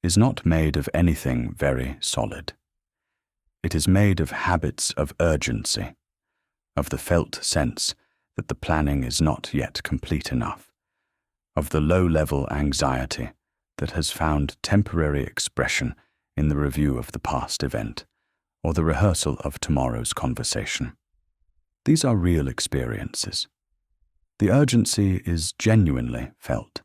is not made of anything very solid. It is made of habits of urgency, of the felt sense that the planning is not yet complete enough, of the low-level anxiety that has found temporary expression in the review of the past event or the rehearsal of tomorrow's conversation. These are real experiences. The urgency is genuinely felt,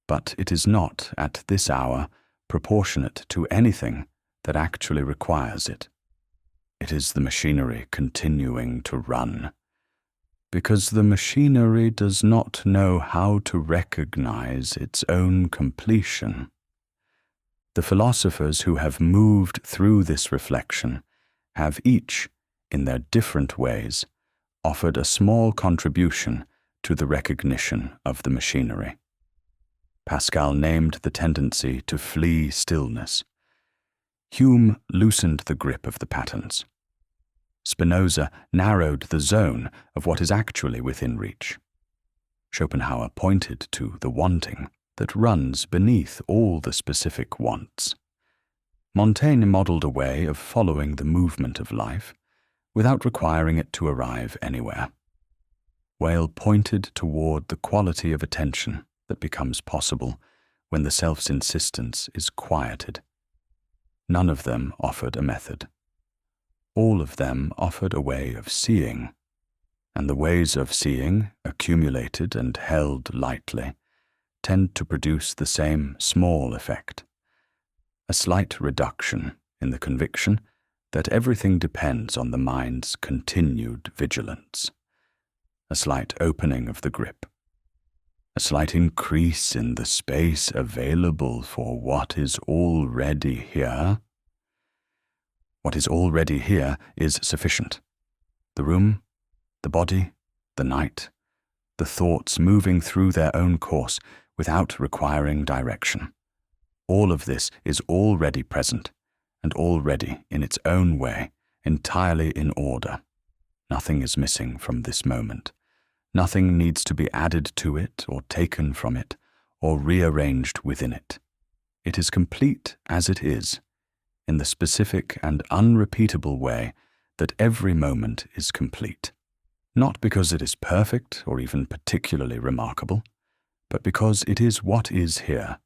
but it is not, at this hour, proportionate to anything that actually requires it. It is the machinery continuing to run, because the machinery does not know how to recognize its own completion. The philosophers who have moved through this reflection have each, in their different ways, offered a small contribution to the recognition of the machinery. Pascal named the tendency to flee stillness. Hume loosened the grip of the patterns. Spinoza narrowed the zone of what is actually within reach. Schopenhauer pointed to the wanting that runs beneath all the specific wants. Montaigne modeled a way of following the movement of life without requiring it to arrive anywhere. Weil pointed toward the quality of attention that becomes possible when the self's insistence is quieted. None of them offered a method. All of them offered a way of seeing, and the ways of seeing, accumulated and held lightly, tend to produce the same small effect, a slight reduction in the conviction that everything depends on the mind's continued vigilance, a slight opening of the grip, a slight increase in the space available for what is already here. What is already here is sufficient. The room, the body, the night, the thoughts moving through their own course without requiring direction. All of this is already present and already in its own way, entirely in order. Nothing is missing from this moment. Nothing needs to be added to it or taken from it or rearranged within it. It is complete as it is, in the specific and unrepeatable way that every moment is complete, not because it is perfect or even particularly remarkable, but because it is what is here,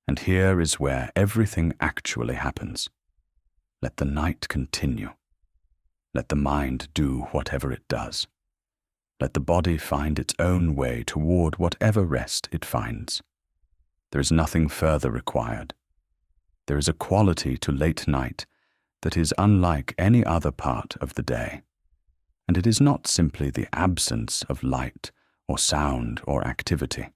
and here is where everything actually happens. Let the night continue. Let the mind do whatever it does. Let the body find its own way toward whatever rest it finds. There is nothing further required. There is a quality to late night that is unlike any other part of the day, and it is not simply the absence of light or sound or activity.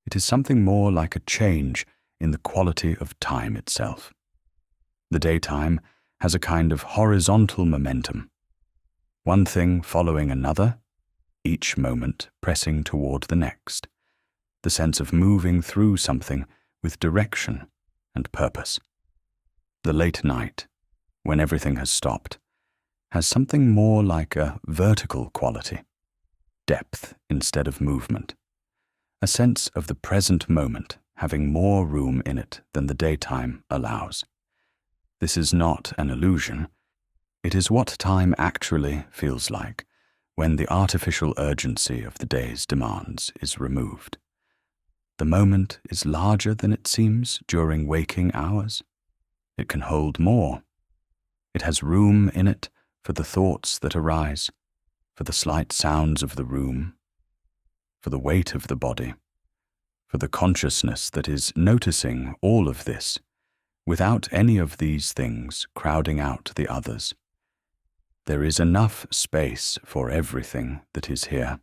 It is something more like a change in the quality of time itself. The daytime has a kind of horizontal momentum, one thing following another, each moment pressing toward the next, the sense of moving through something with direction and purpose. The late night, when everything has stopped, has something more like a vertical quality, depth instead of movement, a sense of the present moment having more room in it than the daytime allows. This is not an illusion. It is what time actually feels like when the artificial urgency of the day's demands is removed. The moment is larger than it seems during waking hours. It can hold more. It has room in it for the thoughts that arise, for the slight sounds of the room, for the weight of the body, for the consciousness that is noticing all of this, without any of these things crowding out the others. There is enough space for everything that is here.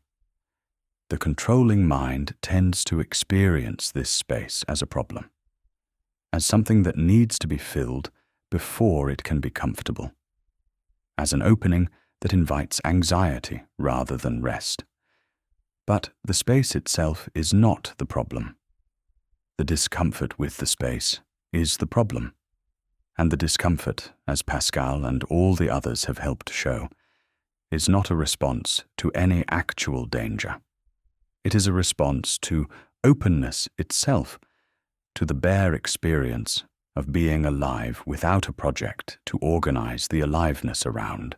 The controlling mind tends to experience this space as a problem, as something that needs to be filled before it can be comfortable, as an opening that invites anxiety rather than rest. But the space itself is not the problem. The discomfort with the space is the problem, and the discomfort, as Pascal and all the others have helped show, is not a response to any actual danger. It is a response to openness itself, to the bare experience of being alive without a project to organize the aliveness around.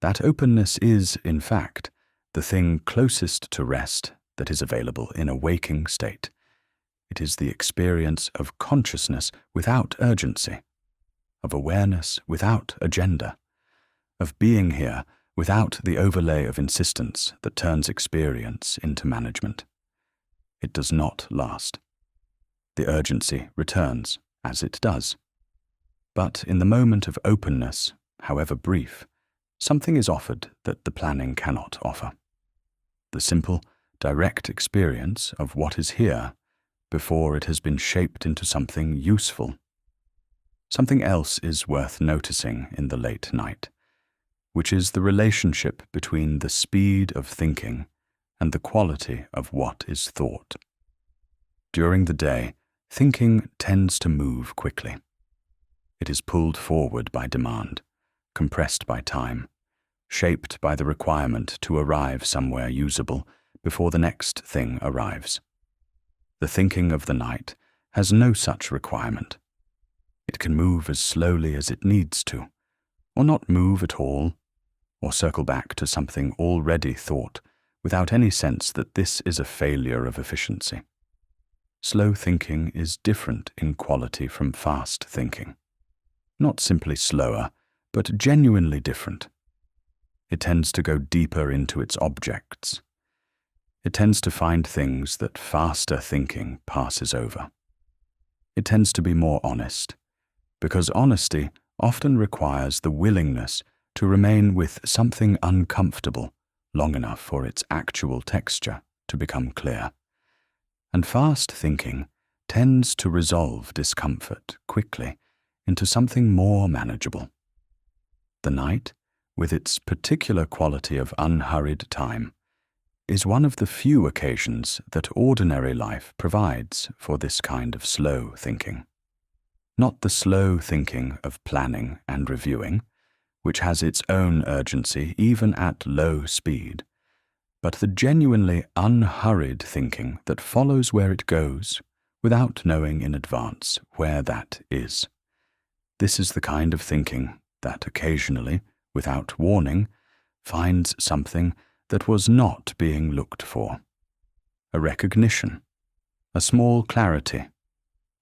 That openness is, in fact, the thing closest to rest that is available in a waking state. It is the experience of consciousness without urgency, of awareness without agenda, of being here without the overlay of insistence that turns experience into management. It does not last. The urgency returns, as it does. But in the moment of openness, however brief, something is offered that the planning cannot offer. The simple, direct experience of what is here before it has been shaped into something useful. Something else is worth noticing in the late night, which is the relationship between the speed of thinking and the quality of what is thought. During the day, thinking tends to move quickly. It is pulled forward by demand, compressed by time, shaped by the requirement to arrive somewhere usable before the next thing arrives. The thinking of the night has no such requirement. It can move as slowly as it needs to, or not move at all, or circle back to something already thought without any sense that this is a failure of efficiency. Slow thinking is different in quality from fast thinking. Not simply slower, but genuinely different. It tends to go deeper into its objects. It tends to find things that faster thinking passes over. It tends to be more honest, because honesty often requires the willingness to remain with something uncomfortable long enough for its actual texture to become clear. And fast thinking tends to resolve discomfort quickly into something more manageable. The night, with its particular quality of unhurried time, is one of the few occasions that ordinary life provides for this kind of slow thinking. Not the slow thinking of planning and reviewing, which has its own urgency even at low speed, but the genuinely unhurried thinking that follows where it goes without knowing in advance where that is. This is the kind of thinking that occasionally, without warning, finds something that was not being looked for. A recognition, a small clarity,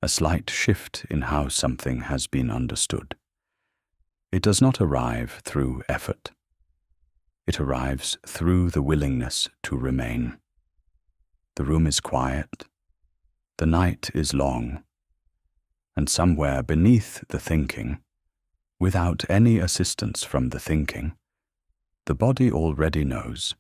a slight shift in how something has been understood. It does not arrive through effort. It arrives through the willingness to remain. The room is quiet, the night is long, and somewhere beneath the thinking, without any assistance from the thinking, the body already knows.